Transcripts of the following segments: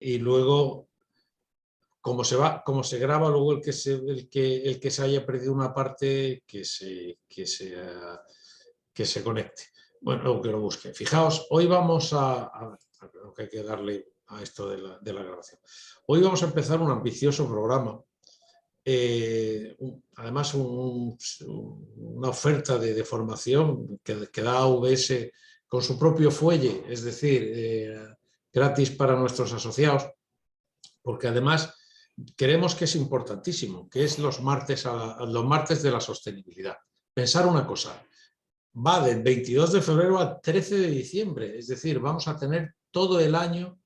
y luego, como se graba, luego el que se haya perdido una parte, que se conecte. Bueno, que lo busque. Fijaos, hoy vamos creo que hay que darle a esto de la grabación. Hoy vamos a empezar un ambicioso programa. Además, una oferta de formación que da AVS con su propio fuelle, es decir, gratis para nuestros asociados, porque además creemos que es importantísimo, que es los martes de la sostenibilidad. Pensar una cosa, va del 22 de febrero al 13 de diciembre, es decir, vamos a tener todo el año.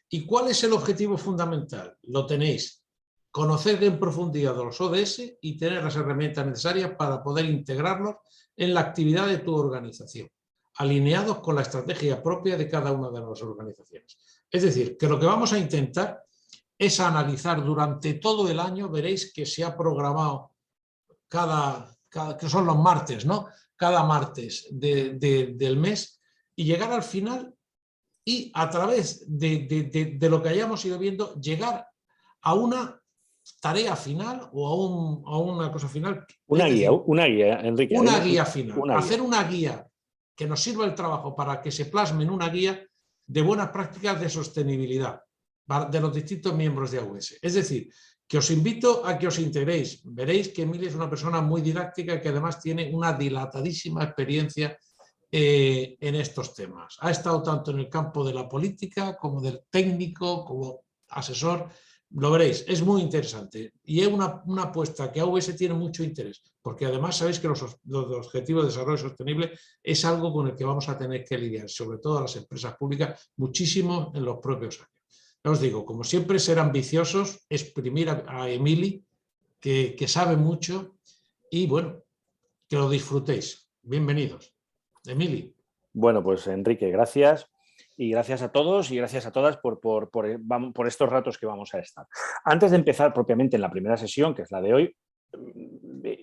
¿Y cuál es el objetivo fundamental? Lo tenéis, conocer en profundidad los ODS y tener las herramientas necesarias para poder integrarlos en la actividad de tu organización, alineados con la estrategia propia de cada una de las organizaciones. Es decir, que lo que vamos a intentar es analizar durante todo el año, veréis que se ha programado que son los martes, ¿no? Cada martes del mes, y llegar al final y a través de lo que hayamos ido viendo, llegar a una tarea final o a una cosa final. Una guía, Enrique. Una guía final. Una hacer guía. una guía que nos sirva el trabajo para que se plasme en una guía de buenas prácticas de sostenibilidad de los distintos miembros de AWS. Es decir, que os invito a que os integréis. Veréis que Emily es una persona muy didáctica que además tiene una dilatadísima experiencia en estos temas. Ha estado tanto en el campo de la política como del técnico, como asesor. Lo veréis, es muy interesante y es una apuesta que AWS tiene mucho interés, porque además sabéis que los objetivos de desarrollo sostenible es algo con el que vamos a tener que lidiar, sobre todo a las empresas públicas, muchísimo en los propios años. Ya os digo, como siempre, ser ambiciosos, exprimir a Emily, que sabe mucho, y bueno, que lo disfrutéis. Bienvenidos. Emily. Bueno, pues Enrique, gracias. Y gracias a todos y gracias a todas por estos ratos que vamos a estar. Antes de empezar propiamente en la primera sesión, que es la de hoy,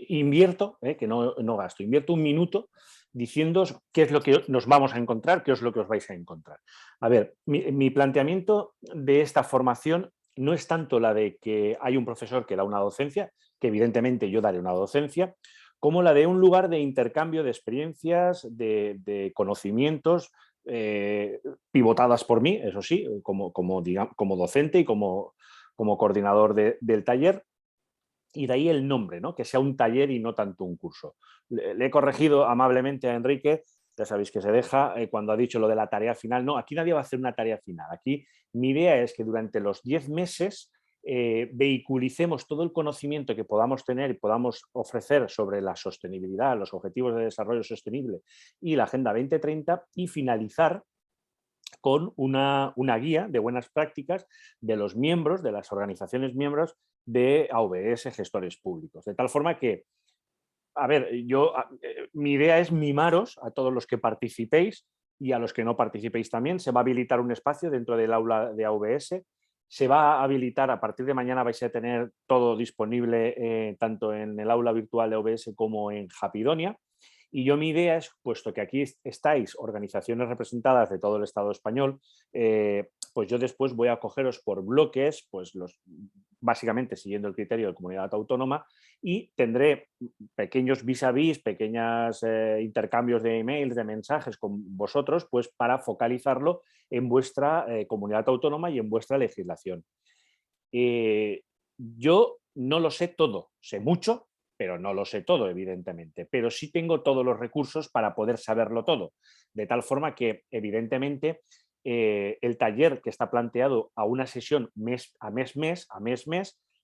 invierto, que no gasto, invierto un minuto diciéndoos qué es lo que nos vamos a encontrar, qué es lo que os vais a encontrar. A ver, mi planteamiento de esta formación no es tanto la de que hay un profesor que da una docencia, que evidentemente yo daré una docencia, como la de un lugar de intercambio de experiencias, de conocimientos, pivotadas por mí, eso sí, como docente y como coordinador del taller. Y de ahí el nombre, ¿no? Que sea un taller y no tanto un curso. Le he corregido amablemente a Enrique, ya sabéis que se deja, cuando ha dicho lo de la tarea final. No, aquí nadie va a hacer una tarea final. Aquí mi idea es que durante los 10 meses vehiculicemos todo el conocimiento que podamos tener y podamos ofrecer sobre la sostenibilidad, los objetivos de desarrollo sostenible y la Agenda 2030 y finalizar con una guía de buenas prácticas de los miembros, de las organizaciones miembros de AWS Gestores Públicos. De tal forma que, a ver, mi idea es mimaros a todos los que participéis y a los que no participéis también. Se va a habilitar un espacio dentro del aula de AWS. Se va a habilitar, a partir de mañana vais a tener todo disponible tanto en el aula virtual de AWS como en Hapidonia. Y mi idea es, puesto que aquí estáis organizaciones representadas de todo el Estado español, pues yo después voy a cogeros por bloques, pues básicamente siguiendo el criterio de comunidad autónoma, y tendré pequeños vis a vis, pequeños intercambios de emails, de mensajes con vosotros, pues para focalizarlo en vuestra comunidad autónoma y en vuestra legislación. Yo no lo sé todo, sé mucho, pero no lo sé todo, evidentemente. Pero sí tengo todos los recursos para poder saberlo todo. De tal forma que, evidentemente, el taller que está planteado a una sesión mes a mes,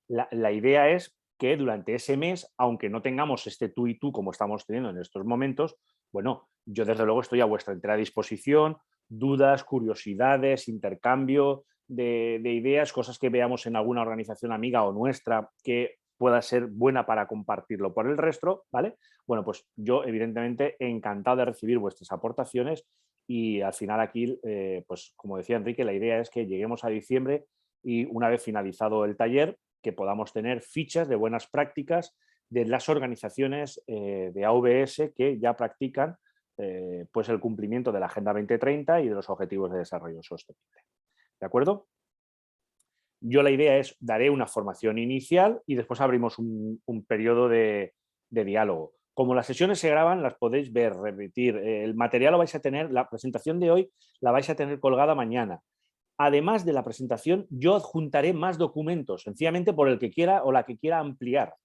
la idea es que durante ese mes, aunque no tengamos este tú y tú como estamos teniendo en estos momentos, bueno, yo desde luego estoy a vuestra entera disposición, dudas, curiosidades, intercambio de ideas, cosas que veamos en alguna organización amiga o nuestra que pueda ser buena para compartirlo por el resto, ¿vale? Bueno, pues yo evidentemente encantado de recibir vuestras aportaciones y al final aquí, pues como decía Enrique, la idea es que lleguemos a diciembre y una vez finalizado el taller, que podamos tener fichas de buenas prácticas de las organizaciones de AWS que ya practican pues el cumplimiento de la Agenda 2030 y de los Objetivos de Desarrollo Sostenible. ¿De acuerdo? Yo la idea es, daré una formación inicial y después abrimos un periodo de diálogo. Como las sesiones se graban, las podéis ver, repetir. El material lo vais a tener, la presentación de hoy la vais a tener colgada mañana. Además de la presentación, yo adjuntaré más documentos, sencillamente por el que quiera o la que quiera ampliar.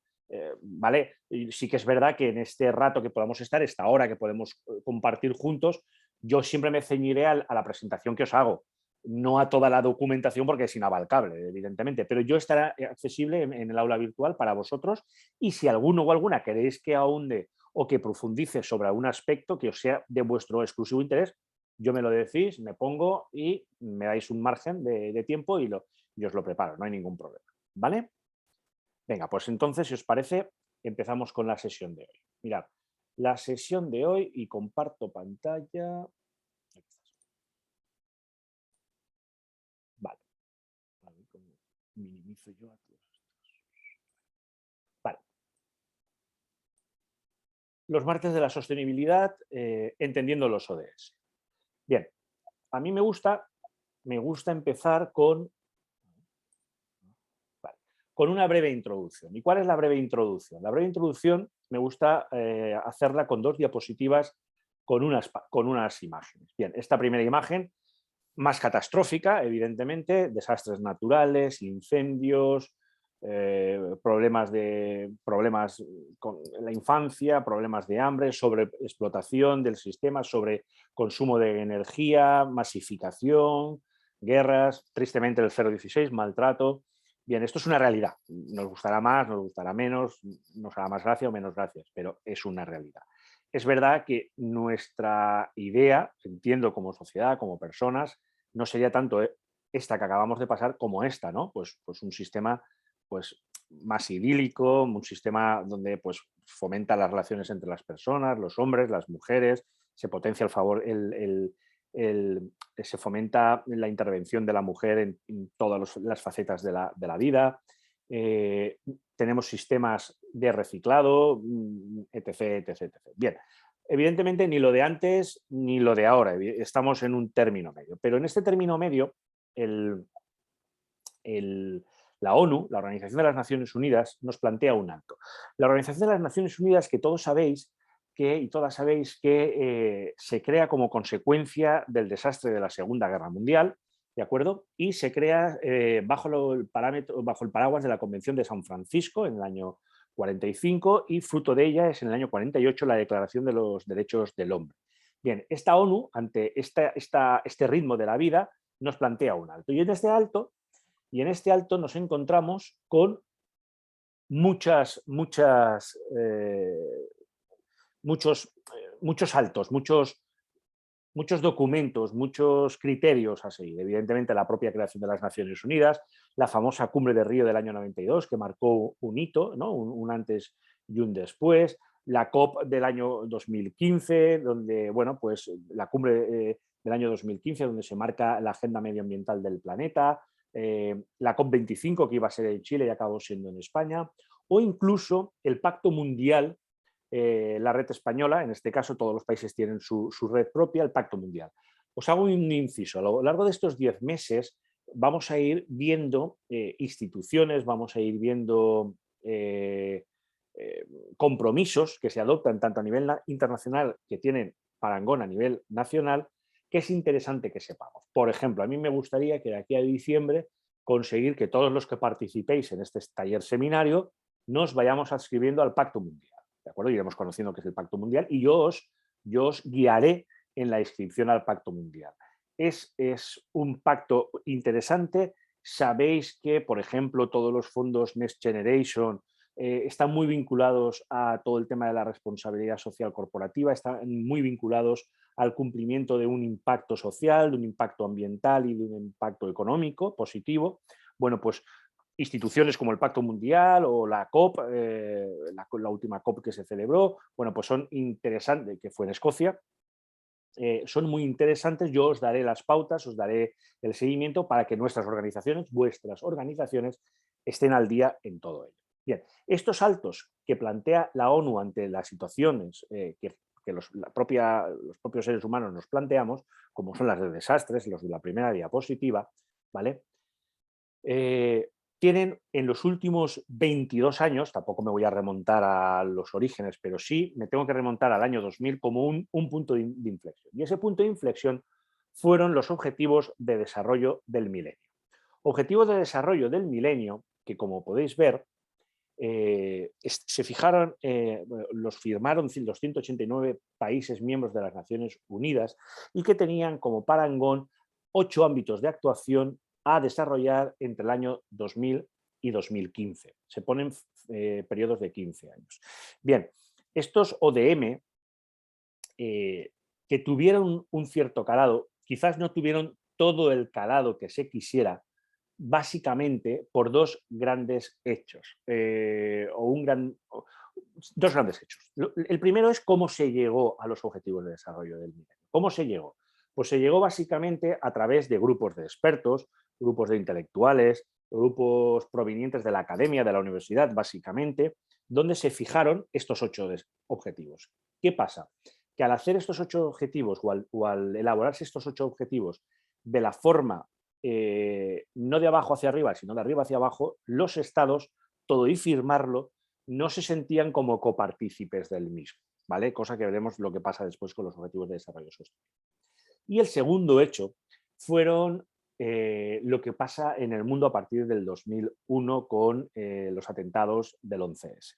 ¿Vale? Y sí que es verdad que en este rato que podamos estar, esta hora que podemos compartir juntos, yo siempre me ceñiré a la presentación que os hago, no a toda la documentación porque es inabalcable, evidentemente, pero yo estaré accesible en el aula virtual para vosotros y si alguno o alguna queréis que ahonde o que profundice sobre algún aspecto que os sea de vuestro exclusivo interés, yo me lo decís, me pongo y me dais un margen de tiempo y os lo preparo, no hay ningún problema. ¿Vale? Venga, pues entonces, si os parece, empezamos con la sesión de hoy. Mirad, la sesión de hoy y comparto pantalla. Aquí estás. Vale. A ver cómo minimizo yo a todos estos. Vale. Los martes de la sostenibilidad, entendiendo los ODS. Bien, a mí me gusta empezar con una breve introducción. ¿Y cuál es la breve introducción? La breve introducción me gusta hacerla con 2 diapositivas con unas imágenes. Bien, esta primera imagen, más catastrófica, evidentemente, desastres naturales, incendios, problemas con la infancia, problemas de hambre, sobreexplotación del sistema, sobre consumo de energía, masificación, guerras, tristemente el 016, maltrato. Bien, esto es una realidad. Nos gustará más, nos gustará menos, nos hará más gracia o menos gracias, pero es una realidad. Es verdad que nuestra idea, entiendo como sociedad, como personas, no sería tanto esta que acabamos de pasar como esta, ¿no? Pues un sistema pues, más idílico, un sistema donde pues, fomenta las relaciones entre las personas, los hombres, las mujeres, se potencia el favor, se fomenta la intervención de la mujer en todas las facetas de la vida. Tenemos sistemas de reciclado, etc, etc, etc. Bien, evidentemente ni lo de antes ni lo de ahora, estamos en un término medio, pero en este término medio la ONU, la Organización de las Naciones Unidas, nos plantea un alto. La Organización de las Naciones Unidas, que todos sabéis y todas sabéis que se crea como consecuencia del desastre de la Segunda Guerra Mundial, ¿de acuerdo? Y se crea bajo el paraguas de la Convención de San Francisco en el año 45 y fruto de ella es en el año 48 la Declaración de los Derechos del Hombre. Bien, esta ONU, ante este ritmo de la vida, nos plantea un alto. Y en este alto nos encontramos con muchos altos, muchos documentos, muchos criterios a seguir. Evidentemente, la propia creación de las Naciones Unidas, la famosa Cumbre de Río del año 92, que marcó un hito, ¿no? un antes y un después, la COP del año 2015, donde, bueno, pues la cumbre del año 2015, donde se marca la agenda medioambiental del planeta, la COP25, que iba a ser en Chile y acabó siendo en España, o incluso el Pacto Mundial, la red española, en este caso todos los países tienen su red propia, el Pacto Mundial. Os hago un inciso, a lo largo de estos 10 meses vamos a ir viendo instituciones, vamos a ir viendo compromisos que se adoptan tanto a nivel internacional que tienen parangón a nivel nacional, que es interesante que sepamos. Por ejemplo, a mí me gustaría que de aquí a diciembre conseguir que todos los que participéis en este taller seminario nos vayamos adscribiendo al Pacto Mundial. ¿De acuerdo? Iremos conociendo qué es el Pacto Mundial y yo os guiaré en la inscripción al Pacto Mundial. Es un pacto interesante. Sabéis que, por ejemplo, todos los fondos Next Generation están muy vinculados a todo el tema de la responsabilidad social corporativa, están muy vinculados al cumplimiento de un impacto social, de un impacto ambiental y de un impacto económico positivo. Bueno, pues instituciones como el Pacto Mundial o la COP, la última COP que se celebró, bueno, pues son interesantes, que fue en Escocia, son muy interesantes. Yo os daré las pautas, os daré el seguimiento para que vuestras organizaciones estén al día en todo ello. Bien, estos saltos que plantea la ONU ante las situaciones que los propios seres humanos nos planteamos, como son las de desastres, los de la primera diapositiva, ¿vale? tienen en los últimos 22 años, tampoco me voy a remontar a los orígenes, pero sí me tengo que remontar al año 2000 como un punto de inflexión. Y ese punto de inflexión fueron los Objetivos de Desarrollo del Milenio. Objetivos de Desarrollo del Milenio, que como podéis ver, se fijaron, los firmaron los 189 países miembros de las Naciones Unidas y que tenían como parangón 8 ámbitos de actuación a desarrollar entre el año 2000 y 2015. Se ponen periodos de 15 años. Bien, estos ODM que tuvieron un cierto calado, quizás no tuvieron todo el calado que se quisiera, básicamente por dos grandes hechos, dos grandes hechos. El primero es cómo se llegó a los Objetivos de Desarrollo del Milenio. ¿Cómo se llegó? Pues se llegó básicamente a través de grupos de expertos, grupos de intelectuales, grupos provenientes de la academia, de la universidad, básicamente, donde se fijaron estos 8 objetivos. ¿Qué pasa? Que al hacer estos 8 objetivos o al elaborarse estos 8 objetivos de la forma no de abajo hacia arriba, sino de arriba hacia abajo, los estados, todo y firmarlo, no se sentían como copartícipes del mismo, ¿vale? Cosa que veremos lo que pasa después con los Objetivos de Desarrollo Sostenible. Y el segundo hecho fueron lo que pasa en el mundo a partir del 2001 con los atentados del 11S.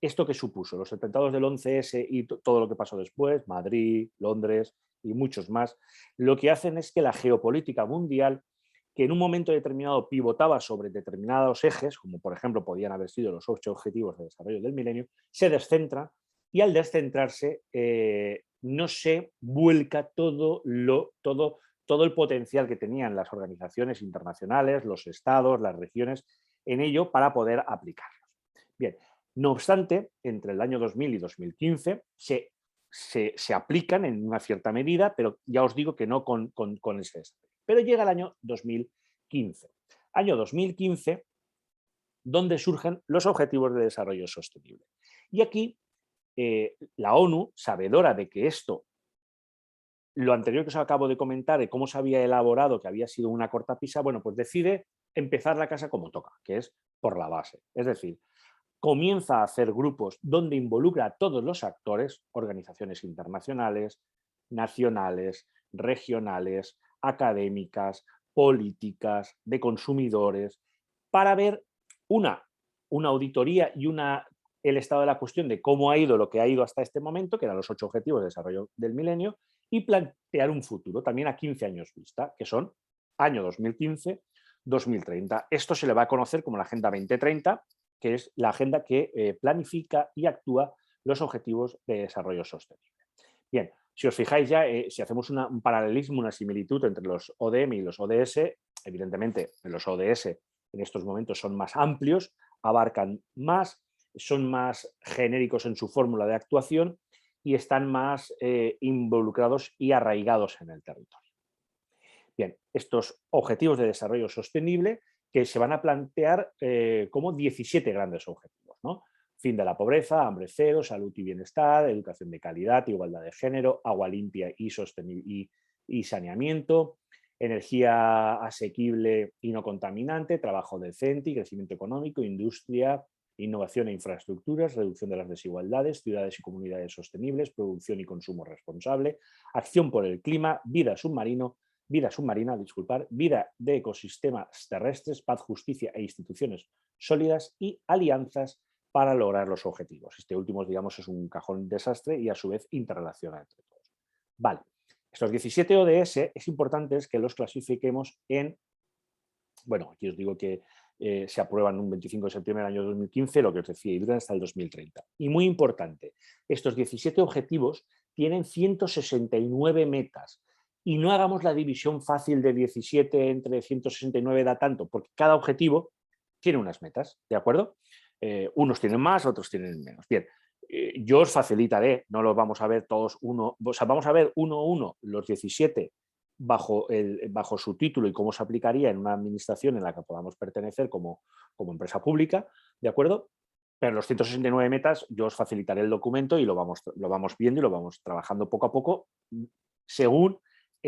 ¿Esto qué supuso? Los atentados del 11S y todo lo que pasó después, Madrid, Londres y muchos más, lo que hacen es que la geopolítica mundial, que en un momento determinado pivotaba sobre determinados ejes, como por ejemplo podían haber sido los 8 Objetivos de Desarrollo del Milenio, se descentra y al descentrarse no se vuelca todo el potencial que tenían las organizaciones internacionales, los estados, las regiones, en ello para poder aplicarlos. Bien, no obstante, entre el año 2000 y 2015 se aplican en una cierta medida, pero ya os digo que no con ese desarrollo. Pero llega el año 2015. Año 2015, donde surgen los Objetivos de Desarrollo Sostenible. Y aquí la ONU, sabedora de que esto, lo anterior que os acabo de comentar, de cómo se había elaborado, que había sido una cortapisa, bueno, pues decide empezar la casa como toca, que es por la base. Es decir, comienza a hacer grupos donde involucra a todos los actores, organizaciones internacionales, nacionales, regionales, académicas, políticas, de consumidores, para ver una auditoría y el estado de la cuestión de cómo ha ido lo que ha ido hasta este momento, que eran los 8 Objetivos de Desarrollo del Milenio, y plantear un futuro también a 15 años vista, que son año 2015-2030. Esto se le va a conocer como la Agenda 2030, que es la agenda que planifica y actúa los Objetivos de Desarrollo Sostenible. Bien, si os fijáis ya, si hacemos un paralelismo, una similitud entre los ODM y los ODS, evidentemente los ODS en estos momentos son más amplios, abarcan más, son más genéricos en su fórmula de actuación y están más involucrados y arraigados en el territorio. Bien, estos Objetivos de Desarrollo Sostenible que se van a plantear como 17 grandes objetivos, ¿no? Fin de la pobreza, hambre cero, salud y bienestar, educación de calidad, igualdad de género, agua limpia y saneamiento, energía asequible y no contaminante, trabajo decente y crecimiento económico, industria, innovación e infraestructuras, reducción de las desigualdades, ciudades y comunidades sostenibles, producción y consumo responsable, acción por el clima, vida submarina, vida de ecosistemas terrestres, paz, justicia e instituciones sólidas y alianzas para lograr los objetivos. Este último, digamos, es un cajón desastre y a su vez interrelaciona entre todos. Vale, estos 17 ODS es importante que los clasifiquemos en, bueno, aquí os digo que se aprueban un 25 de septiembre del año 2015, lo que os decía, y duran hasta el 2030. Y muy importante, estos 17 objetivos tienen 169 metas. Y no hagamos la división fácil de 17 entre 169 da tanto, porque cada objetivo tiene unas metas, ¿de acuerdo? Unos tienen más, otros tienen menos. Bien, yo os facilitaré, no los vamos a ver todos vamos a ver uno a uno los 17 bajo su título y cómo se aplicaría en una administración en la que podamos pertenecer como empresa pública, ¿de acuerdo? Pero los 169 metas yo os facilitaré el documento y lo vamos viendo y lo vamos trabajando poco a poco según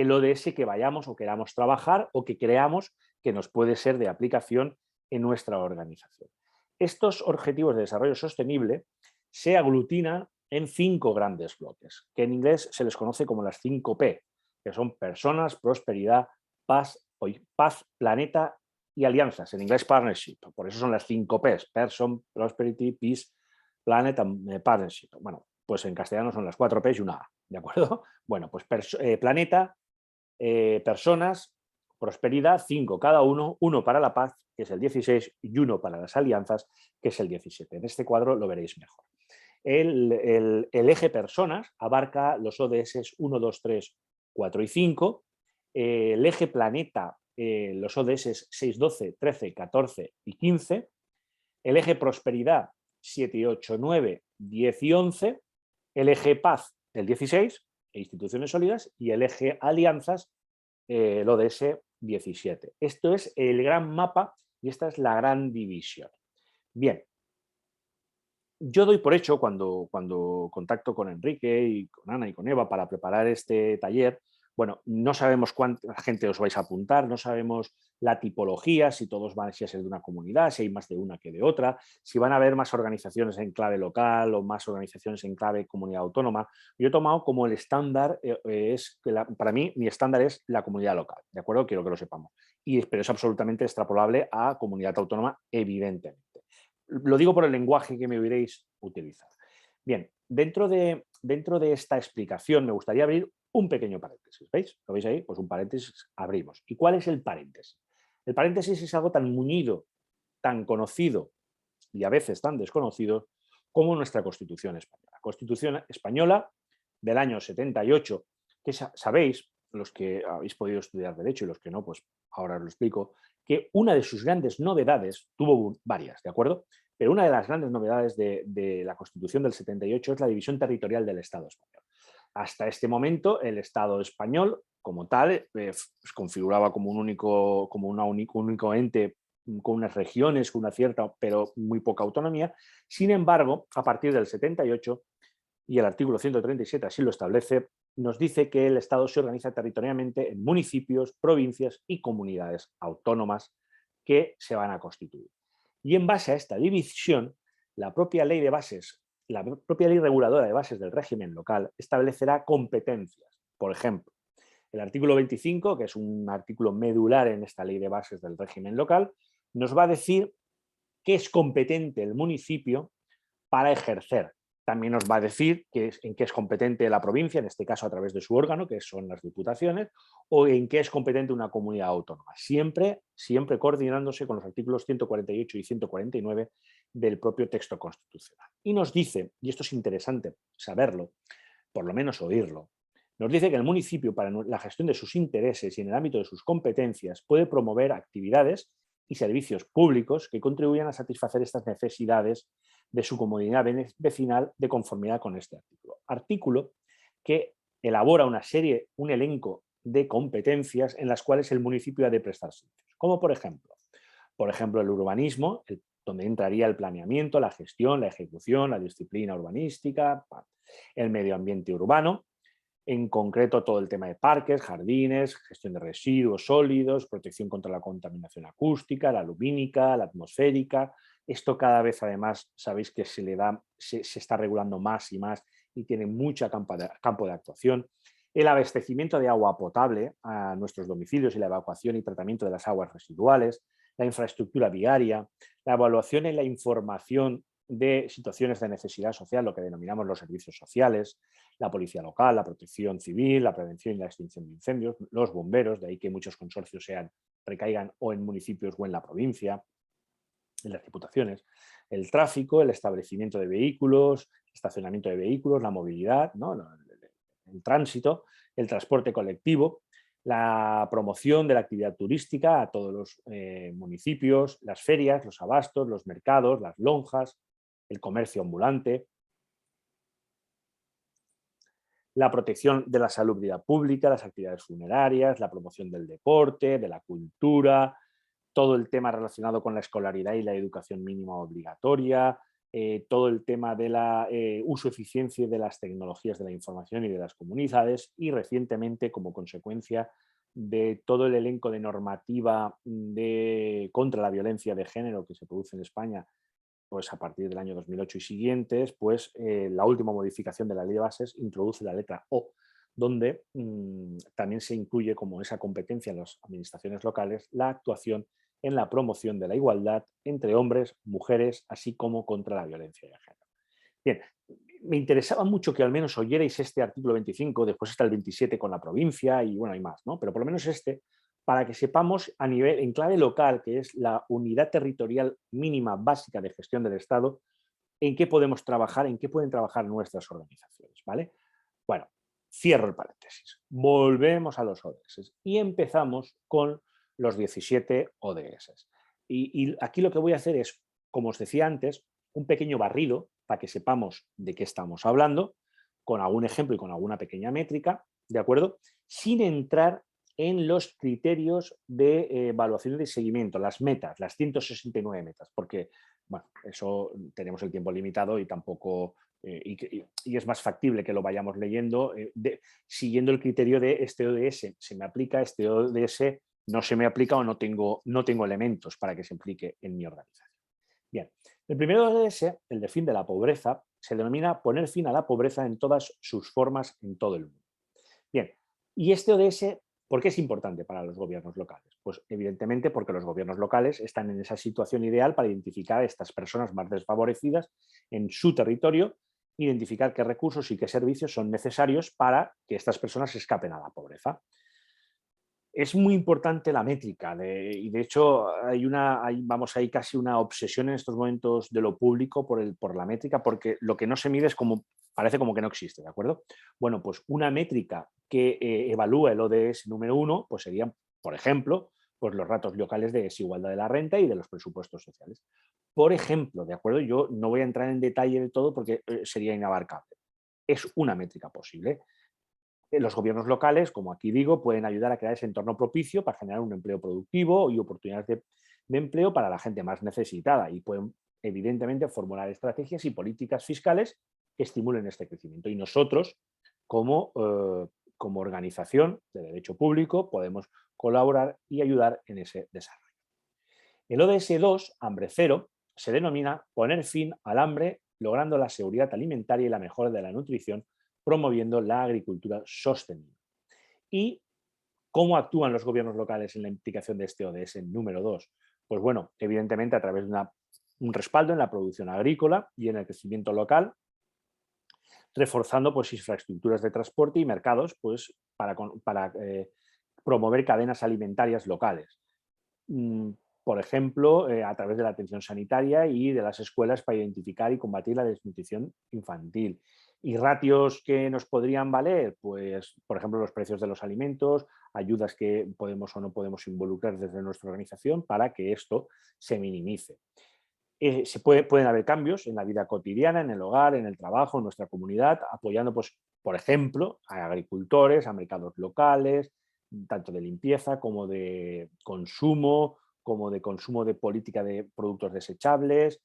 el ODS que vayamos o queramos trabajar o que creamos que nos puede ser de aplicación en nuestra organización. Estos objetivos de desarrollo sostenible se aglutinan en 5 grandes bloques, que en inglés se les conoce como las 5P, que son personas, prosperidad, paz, planeta y alianzas, en inglés partnership. Por eso son las 5Ps, person, prosperity, peace, planet and partnership. Bueno, pues en castellano son las 4Ps y una A, ¿de acuerdo? Bueno, pues planeta, personas, prosperidad, 5 cada uno para la paz, que es el 16, y 1 para las alianzas, que es el 17. En este cuadro lo veréis mejor. El eje personas abarca los ODS 1, 2, 3, 4 y 5. El eje planeta, los ODS 6, 12, 13, 14 y 15. El eje prosperidad, 7 y 8, 9, 10 y 11. El eje paz, el 16, e instituciones sólidas. Y el eje alianzas, el ODS 17. Esto es el gran mapa y esta es la gran división. Bien, yo doy por hecho cuando contacto con Enrique y con Ana y con Eva para preparar este taller, bueno, no sabemos cuánta gente os vais a apuntar, no sabemos la tipología, si todos van a ser de una comunidad, si hay más de una que de otra, si van a haber más organizaciones en clave local o más organizaciones en clave comunidad autónoma. Yo he tomado como el estándar, para mí mi estándar es la comunidad local, ¿de acuerdo? Quiero que lo sepamos. Pero es absolutamente extrapolable a comunidad autónoma, evidentemente. Lo digo por el lenguaje que me hubierais utilizado. Bien, dentro de esta explicación me gustaría abrir un pequeño paréntesis. ¿Veis? ¿Lo veis ahí? Pues un paréntesis abrimos. ¿Y cuál es el paréntesis? El paréntesis es algo tan muñido, tan conocido y a veces tan desconocido como nuestra Constitución española. La Constitución española del año 78, que sabéis, los que habéis podido estudiar Derecho y los que no, pues ahora os lo explico, que una de sus grandes novedades, tuvo varias, ¿de acuerdo? Pero una de las grandes novedades de la Constitución del 78 es la división territorial del Estado español. Hasta este momento, el Estado español, como tal, configuraba como un único ente con unas regiones, con una cierta, pero muy poca autonomía. Sin embargo, a partir del 78, y el artículo 137 así lo establece, nos dice que el Estado se organiza territorialmente en municipios, provincias y comunidades autónomas que se van a constituir. Y en base a esta división, la propia ley reguladora de bases del régimen local establecerá competencias. Por ejemplo, el artículo 25, que es un artículo medular en esta ley de bases del régimen local, nos va a decir qué es competente el municipio para ejercer. También nos va a decir en qué es competente la provincia, en este caso a través de su órgano, que son las diputaciones, o en qué es competente una comunidad autónoma. Siempre coordinándose con los artículos 148 y 149 del propio texto constitucional. Y nos dice, y esto es interesante saberlo, por lo menos oírlo, nos dice que el municipio, para la gestión de sus intereses y en el ámbito de sus competencias, puede promover actividades y servicios públicos que contribuyan a satisfacer estas necesidades de su comunidad vecinal de conformidad con este artículo. Artículo que elabora un elenco de competencias en las cuales el municipio ha de prestar servicios, como por ejemplo el urbanismo, donde entraría el planeamiento, la gestión, la ejecución, la disciplina urbanística, el medio ambiente urbano, en concreto todo el tema de parques, jardines, gestión de residuos sólidos, protección contra la contaminación acústica, la lumínica, la atmosférica. Esto cada vez además sabéis que se está regulando más y más y tiene mucho campo de actuación. El abastecimiento de agua potable a nuestros domicilios y la evacuación y tratamiento de las aguas residuales, la infraestructura viaria, la evaluación y la información de situaciones de necesidad social, lo que denominamos los servicios sociales, la policía local, la protección civil, la prevención y la extinción de incendios, los bomberos, de ahí que muchos consorcios recaigan o en municipios o en la provincia, en las diputaciones, el tráfico, el establecimiento de vehículos, estacionamiento de vehículos, la movilidad, ¿no? El tránsito, el transporte colectivo, la promoción de la actividad turística a todos los municipios, las ferias, los abastos, los mercados, las lonjas, el comercio ambulante, la protección de la salubridad pública, las actividades funerarias, la promoción del deporte, de la cultura, todo el tema relacionado con la escolaridad y la educación mínima obligatoria, todo el tema de la uso eficiente de las tecnologías de la información y de las comunidades, y recientemente, como consecuencia de todo el elenco de normativa contra la violencia de género que se produce en España, pues a partir del año 2008 y siguientes, pues la última modificación de la ley de bases introduce la letra O, donde también se incluye como esa competencia en las administraciones locales la actuación en la promoción de la igualdad entre hombres, mujeres, así como contra la violencia de género. Bien, me interesaba mucho que al menos oyerais este artículo 25, después está el 27 con la provincia y bueno, hay más, ¿no? Pero por lo menos este, para que sepamos a nivel, en clave local, que es la unidad territorial mínima básica de gestión del Estado, en qué podemos trabajar, en qué pueden trabajar nuestras organizaciones, ¿vale? Bueno, cierro el paréntesis. Volvemos a los ODS y empezamos con los 17 ODS. Y aquí lo que voy a hacer es, como os decía antes, un pequeño barrido para que sepamos de qué estamos hablando, con algún ejemplo y con alguna pequeña métrica, ¿de acuerdo? Sin entrar en los criterios de evaluación y de seguimiento, las metas, las 169 metas, porque, bueno, eso tenemos el tiempo limitado y tampoco y es más factible que lo vayamos leyendo siguiendo el criterio de este ODS se me aplica, este ODS no se me aplica o no tengo elementos para que se aplique en mi organización. Bien, el primer ODS, el de fin de la pobreza, se denomina poner fin a la pobreza en todas sus formas en todo el mundo. Bien, y este ODS, ¿por qué es importante para los gobiernos locales? Pues evidentemente porque los gobiernos locales están en esa situación ideal para identificar a estas personas más desfavorecidas en su territorio, identificar qué recursos y qué servicios son necesarios para que estas personas escapen a la pobreza. Es muy importante la métrica y de hecho hay casi una obsesión en estos momentos de lo público por la métrica, porque lo que no se mide parece como que no existe, ¿de acuerdo? Bueno, pues una métrica que evalúa el ODS número 1, pues serían, por ejemplo, pues los datos locales de desigualdad de la renta y de los presupuestos sociales. Por ejemplo, ¿de acuerdo? Yo no voy a entrar en detalle de todo porque sería inabarcable. Es una métrica posible. Los gobiernos locales, como aquí digo, pueden ayudar a crear ese entorno propicio para generar un empleo productivo y oportunidades de empleo para la gente más necesitada y pueden, evidentemente, formular estrategias y políticas fiscales que estimulen este crecimiento. Y nosotros, como organización de derecho público, podemos colaborar y ayudar en ese desarrollo. El ODS 2, hambre cero, se denomina poner fin al hambre logrando la seguridad alimentaria y la mejora de la nutrición, promoviendo la agricultura sostenible. ¿Y cómo actúan los gobiernos locales en la implicación de este ODS número 2? Pues bueno, evidentemente a través de un respaldo en la producción agrícola y en el crecimiento local, reforzando pues, infraestructuras de transporte y mercados pues, para promover cadenas alimentarias locales. Por ejemplo, a través de la atención sanitaria y de las escuelas para identificar y combatir la desnutrición infantil. ¿Y ratios que nos podrían valer? Pues, por ejemplo, los precios de los alimentos, ayudas que podemos o no podemos involucrar desde nuestra organización para que esto se minimice. Pueden haber cambios en la vida cotidiana, en el hogar, en el trabajo, en nuestra comunidad, apoyando, pues, por ejemplo, a agricultores, a mercados locales, tanto de limpieza como de consumo de política de productos desechables,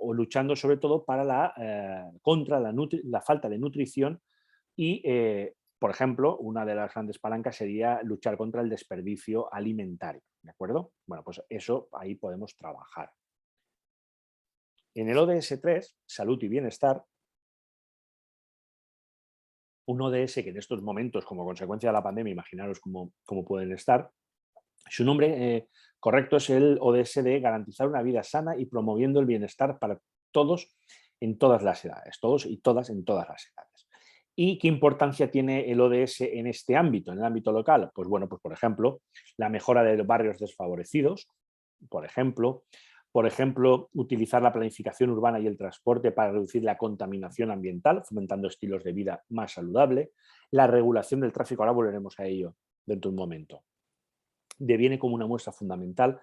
o luchando sobre todo contra la falta de nutrición y, por ejemplo, una de las grandes palancas sería luchar contra el desperdicio alimentario, ¿de acuerdo? Bueno, pues eso ahí podemos trabajar. En el ODS 3, salud y bienestar, un ODS que en estos momentos, como consecuencia de la pandemia, imaginaros cómo pueden estar, su nombre correcto es el ODS de garantizar una vida sana y promoviendo el bienestar para todos en todas las edades, todos y todas en todas las edades. ¿Y qué importancia tiene el ODS en este ámbito, en el ámbito local? Pues bueno, pues por ejemplo, la mejora de barrios desfavorecidos, por ejemplo, utilizar la planificación urbana y el transporte para reducir la contaminación ambiental, fomentando estilos de vida más saludables, la regulación del tráfico, ahora volveremos a ello dentro de un momento. Deviene como una muestra fundamental.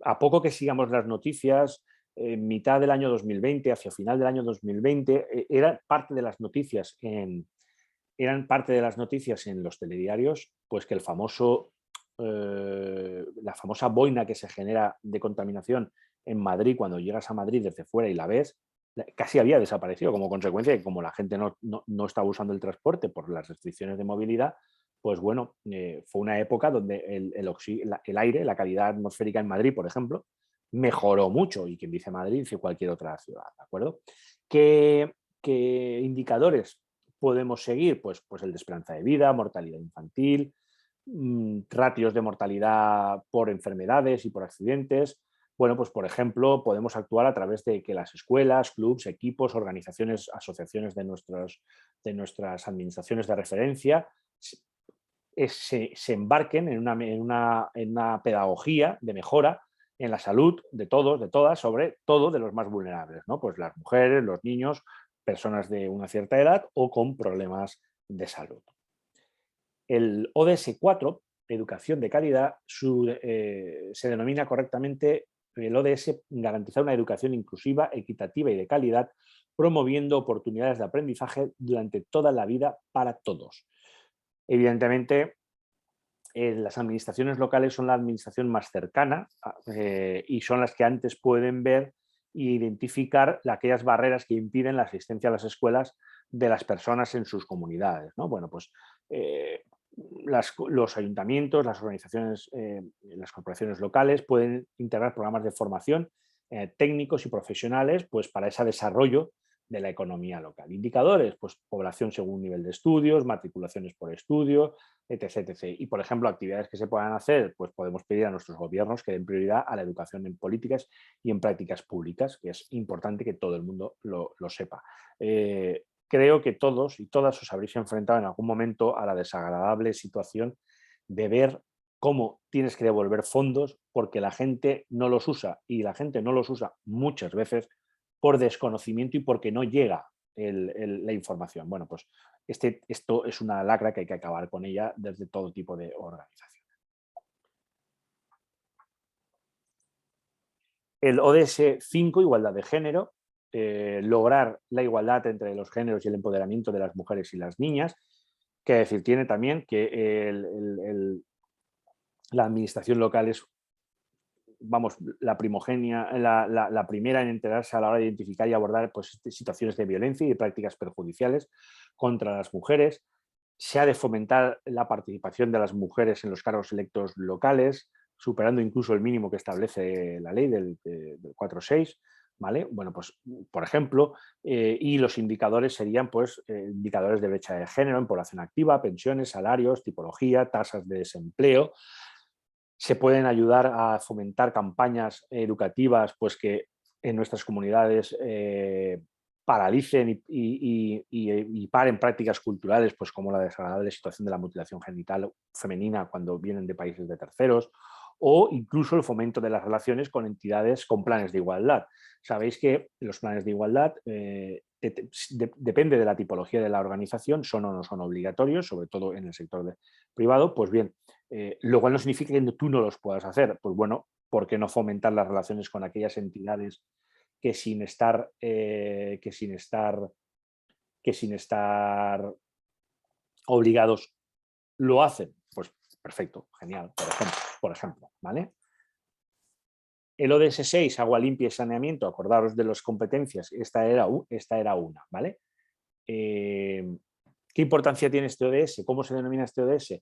A poco que sigamos las noticias, en mitad del año 2020, hacia final del año 2020, eran parte de las noticias en los telediarios, pues que la famosa boina que se genera de contaminación en Madrid, cuando llegas a Madrid desde fuera y la ves, casi había desaparecido como consecuencia de que como la gente no estaba usando el transporte por las restricciones de movilidad, pues bueno, fue una época donde el aire, la calidad atmosférica en Madrid, por ejemplo, mejoró mucho, y quien dice Madrid dice cualquier otra ciudad, ¿de acuerdo? ¿Qué indicadores podemos seguir? Pues el de esperanza de vida, mortalidad infantil, ratios de mortalidad por enfermedades y por accidentes. Bueno, pues por ejemplo, podemos actuar a través de que las escuelas, clubs, equipos, organizaciones, asociaciones de nuestras administraciones de referencia se embarquen en una pedagogía de mejora en la salud de todos, de todas, sobre todo de los más vulnerables, ¿no? Pues las mujeres, los niños, personas de una cierta edad o con problemas de salud. El ODS 4, educación de calidad, se denomina correctamente el ODS garantizar una educación inclusiva, equitativa y de calidad, promoviendo oportunidades de aprendizaje durante toda la vida para todos. Evidentemente, las administraciones locales son la administración más cercana y son las que antes pueden ver e identificar aquellas barreras que impiden la asistencia a las escuelas de las personas en sus comunidades, ¿no? Bueno, pues los ayuntamientos, las organizaciones, las corporaciones locales pueden integrar programas de formación técnicos y profesionales pues, para ese desarrollo de la economía local. Indicadores, pues población según nivel de estudios, matriculaciones por estudio, etc, etc. Y, por ejemplo, actividades que se puedan hacer, pues podemos pedir a nuestros gobiernos que den prioridad a la educación en políticas y en prácticas públicas, que es importante que todo el mundo lo sepa. Creo que todos y todas os habréis enfrentado en algún momento a la desagradable situación de ver cómo tienes que devolver fondos porque la gente no los usa, y la gente no los usa muchas veces por desconocimiento y porque no llega la información. Bueno, pues esto es una lacra que hay que acabar con ella desde todo tipo de organización. El ODS 5, igualdad de género, lograr la igualdad entre los géneros y el empoderamiento de las mujeres y las niñas, que decir, tiene también que la administración local es, vamos, la primogenia, la primera en enterarse a la hora de identificar y abordar pues, situaciones de violencia y de prácticas perjudiciales contra las mujeres. Se ha de fomentar la participación de las mujeres en los cargos electos locales, superando incluso el mínimo que establece la ley del 4.6, ¿vale? Bueno, pues, por ejemplo, y los indicadores serían, pues, indicadores de brecha de género en población activa, pensiones, salarios, tipología, tasas de desempleo. Se pueden ayudar a fomentar campañas educativas, pues, que en nuestras comunidades paralicen y paren prácticas culturales, pues como la desagradable situación de la mutilación genital femenina cuando vienen de países de terceros, o incluso el fomento de las relaciones con entidades con planes de igualdad. Sabéis que los planes de igualdad depende de la tipología de la organización, son o no son obligatorios, sobre todo en el sector privado. Pues bien, lo cual no significa que tú no los puedas hacer. Pues bueno, ¿por qué no fomentar las relaciones con aquellas entidades que sin estar obligados lo hacen? Pues perfecto, genial, por ejemplo, ¿vale? El ODS 6, agua limpia y saneamiento, acordaros de las competencias, esta era una, ¿vale? ¿Qué importancia tiene este ODS? ¿Cómo se denomina este ODS?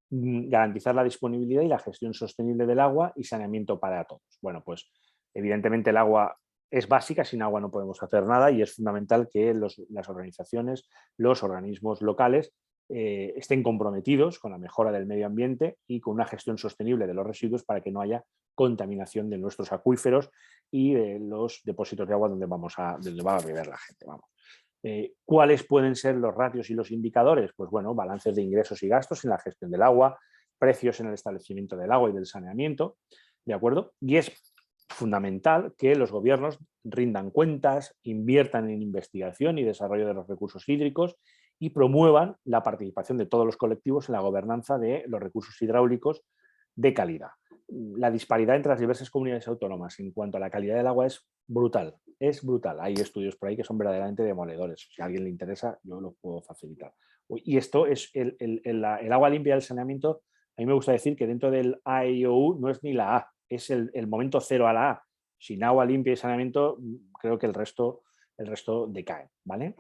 Garantizar la disponibilidad y la gestión sostenible del agua y saneamiento para todos. Bueno, pues evidentemente el agua es básica, sin agua no podemos hacer nada, y es fundamental que las organizaciones, los organismos locales estén comprometidos con la mejora del medio ambiente y con una gestión sostenible de los residuos para que no haya contaminación de nuestros acuíferos y de los depósitos de agua donde va a beber la gente. Vamos. ¿Cuáles pueden ser los ratios y los indicadores? Pues bueno, balances de ingresos y gastos en la gestión del agua, precios en el establecimiento del agua y del saneamiento, ¿de acuerdo? Y es fundamental que los gobiernos rindan cuentas, inviertan en investigación y desarrollo de los recursos hídricos y promuevan la participación de todos los colectivos en la gobernanza de los recursos hidráulicos de calidad. La disparidad entre las diversas comunidades autónomas en cuanto a la calidad del agua es brutal, es brutal. Hay estudios por ahí que son verdaderamente demoledores. Si a alguien le interesa, yo lo puedo facilitar. Y esto es el agua limpia del saneamiento. A mí me gusta decir que dentro del AIOU no es ni la A, es el momento cero a la A. Sin agua limpia y saneamiento, creo que el resto decae, ¿vale?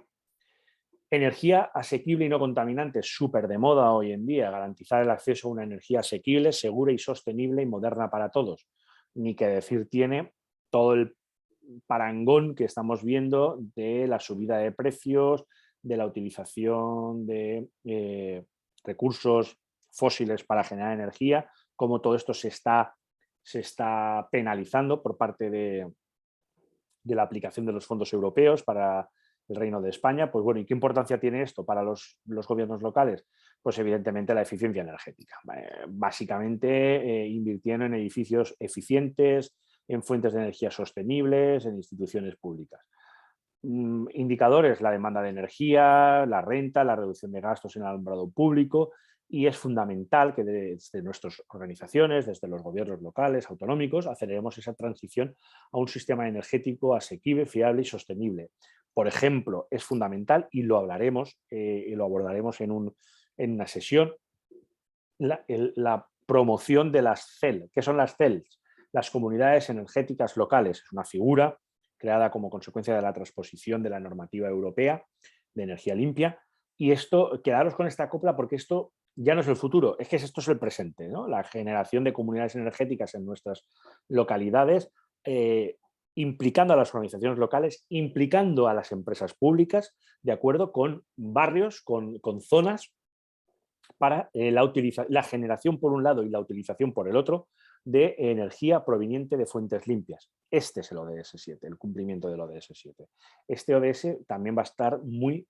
Energía asequible y no contaminante, súper de moda hoy en día, garantizar el acceso a una energía asequible, segura y sostenible y moderna para todos. Ni que decir tiene todo el parangón que estamos viendo de la subida de precios, de la utilización de recursos fósiles para generar energía, cómo todo esto se está penalizando por parte de la aplicación de los fondos europeos para el Reino de España. Pues bueno, ¿y qué importancia tiene esto para los gobiernos locales? Pues evidentemente la eficiencia energética. Básicamente invirtiendo en edificios eficientes, en fuentes de energía sostenibles, en instituciones públicas. Indicadores, la demanda de energía, la renta, la reducción de gastos en el alumbrado público, y es fundamental que desde nuestras organizaciones, desde los gobiernos locales, autonómicos, aceleremos esa transición a un sistema energético asequible, fiable y sostenible. Por ejemplo, es fundamental, y lo hablaremos y lo abordaremos en una sesión, la promoción de las CEL. ¿Qué son las CEL? Las comunidades energéticas locales. Es una figura creada como consecuencia de la transposición de la normativa europea de energía limpia. Y esto, quedaros con esta copla porque esto ya no es el futuro, es que esto es el presente, ¿no? La generación de comunidades energéticas en nuestras localidades, implicando a las organizaciones locales, implicando a las empresas públicas, de acuerdo, con barrios, con zonas, para la generación por un lado y la utilización por el otro de energía proveniente de fuentes limpias. Este es el ODS 7, el cumplimiento del ODS 7. Este ODS también está muy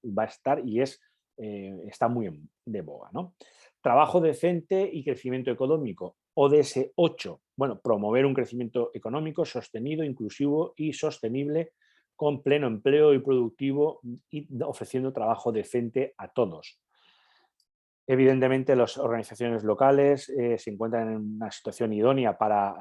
de boga, ¿no? Trabajo decente y crecimiento económico. ODS 8, bueno, promover un crecimiento económico sostenido, inclusivo y sostenible con pleno empleo y productivo y ofreciendo trabajo decente a todos. Evidentemente, las organizaciones locales se encuentran en una situación idónea para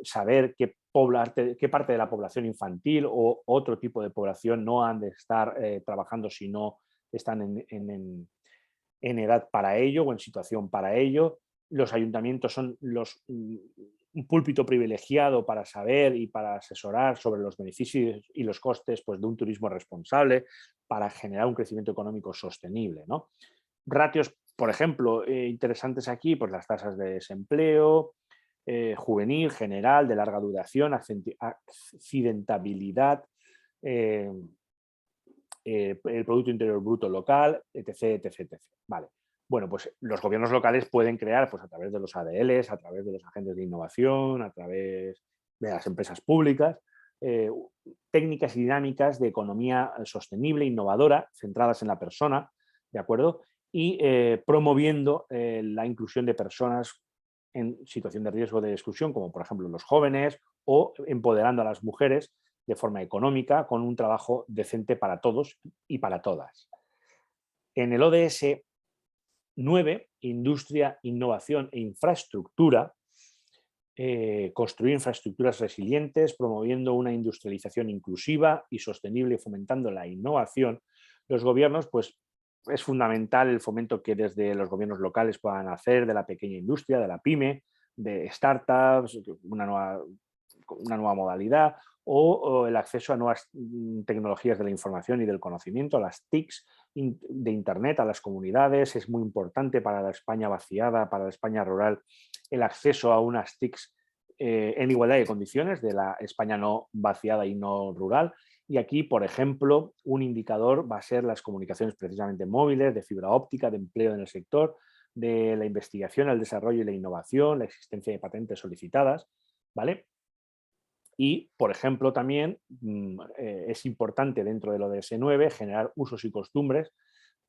saber qué parte de la población infantil o otro tipo de población no han de estar trabajando si no están en edad para ello o en situación para ello. Los ayuntamientos son un púlpito privilegiado para saber y para asesorar sobre los beneficios y los costes, pues, de un turismo responsable para generar un crecimiento económico sostenible, ¿no? Ratios, por ejemplo, interesantes aquí, pues las tasas de desempleo, juvenil, general, de larga duración, accidentabilidad, el Producto Interior Bruto local, etc, etc, etc. Vale. Bueno, pues los gobiernos locales pueden crear, pues a través de los ADLs, a través de los agentes de innovación, a través de las empresas públicas, técnicas y dinámicas de economía sostenible, innovadora, centradas en la persona, ¿de acuerdo? Y promoviendo la inclusión de personas en situación de riesgo de exclusión, como por ejemplo los jóvenes, o empoderando a las mujeres de forma económica con un trabajo decente para todos y para todas. En el ODS 9, Industria, Innovación e Infraestructura, construir infraestructuras resilientes, promoviendo una industrialización inclusiva y sostenible y fomentando la innovación, los gobiernos, pues, es fundamental el fomento que desde los gobiernos locales puedan hacer de la pequeña industria, de la pyme, de startups, una nueva modalidad, o el acceso a nuevas tecnologías de la información y del conocimiento, a las TICs de Internet, a las comunidades. Es muy importante para la España vaciada, para la España rural, el acceso a unas TICs en igualdad de condiciones de la España no vaciada y no rural. Y aquí, por ejemplo, un indicador va a ser las comunicaciones precisamente móviles, de fibra óptica, de empleo en el sector, de la investigación, el desarrollo y la innovación, la existencia de patentes solicitadas, ¿vale? Y, por ejemplo, también es importante dentro del ODS 9 generar usos y costumbres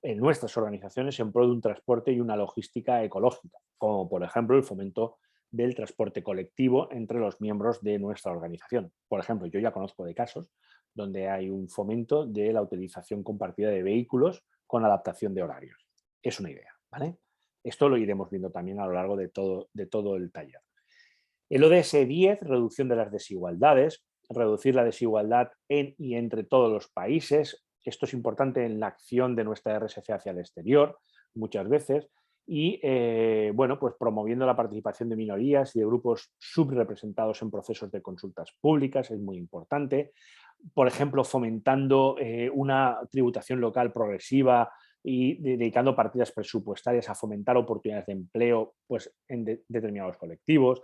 en nuestras organizaciones en pro de un transporte y una logística ecológica, como por ejemplo el fomento del transporte colectivo entre los miembros de nuestra organización. Por ejemplo, yo ya conozco de casos donde hay un fomento de la utilización compartida de vehículos con adaptación de horarios. Es una idea, ¿vale? Esto lo iremos viendo también a lo largo de todo el taller. El ODS 10, reducción de las desigualdades, reducir la desigualdad en y entre todos los países. Esto es importante en la acción de nuestra RSC hacia el exterior, muchas veces. y bueno, pues promoviendo la participación de minorías y de grupos subrepresentados en procesos de consultas públicas, es muy importante. Por ejemplo, fomentando una tributación local progresiva y dedicando partidas presupuestarias a fomentar oportunidades de empleo, pues, en determinados colectivos.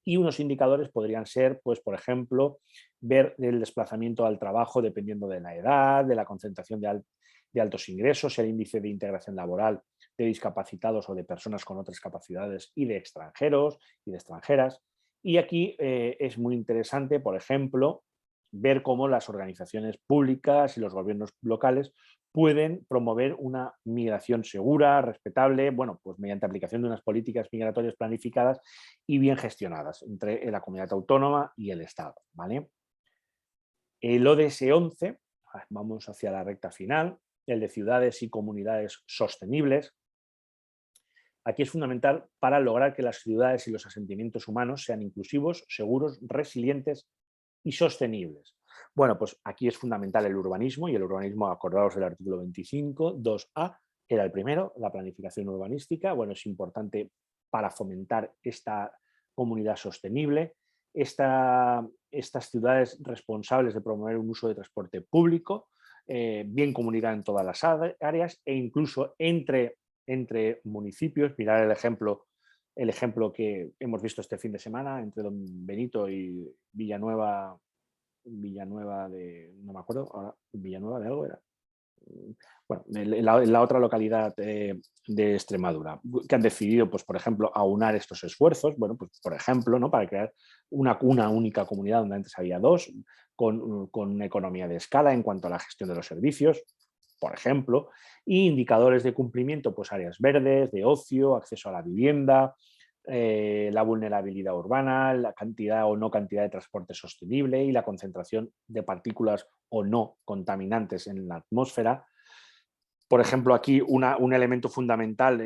Y unos indicadores podrían ser, pues, por ejemplo, ver el desplazamiento al trabajo dependiendo de la edad, de la concentración de altos ingresos, el índice de integración laboral de discapacitados o de personas con otras capacidades y de extranjeros y de extranjeras. Y aquí es muy interesante, por ejemplo, ver cómo las organizaciones públicas y los gobiernos locales pueden promover una migración segura, respetable, bueno, pues mediante aplicación de unas políticas migratorias planificadas y bien gestionadas entre la comunidad autónoma y el Estado, ¿vale? El ODS 11, vamos hacia la recta final, el de ciudades y comunidades sostenibles. Aquí es fundamental para lograr que las ciudades y los asentamientos humanos sean inclusivos, seguros, resilientes y sostenibles. Bueno, pues aquí es fundamental el urbanismo, y el urbanismo, acordados del artículo 25, 2A, era el primero, la planificación urbanística. Bueno, es importante para fomentar esta comunidad sostenible, estas ciudades responsables de promover un uso de transporte público, bien comunidad en todas las áreas e incluso entre municipios. Mirar el ejemplo que hemos visto este fin de semana entre Don Benito y Villanueva de, no me acuerdo, ahora Villanueva de algo era. Bueno, en la otra localidad de Extremadura, que han decidido, pues, por ejemplo, aunar estos esfuerzos, bueno, pues, por ejemplo, ¿no? Para crear una única comunidad donde antes había dos, con una economía de escala en cuanto a la gestión de los servicios, por ejemplo, y indicadores de cumplimiento, pues áreas verdes, de ocio, acceso a la vivienda, la vulnerabilidad urbana, la cantidad o no cantidad de transporte sostenible y la concentración de partículas o no contaminantes en la atmósfera. Por ejemplo, aquí un elemento fundamental,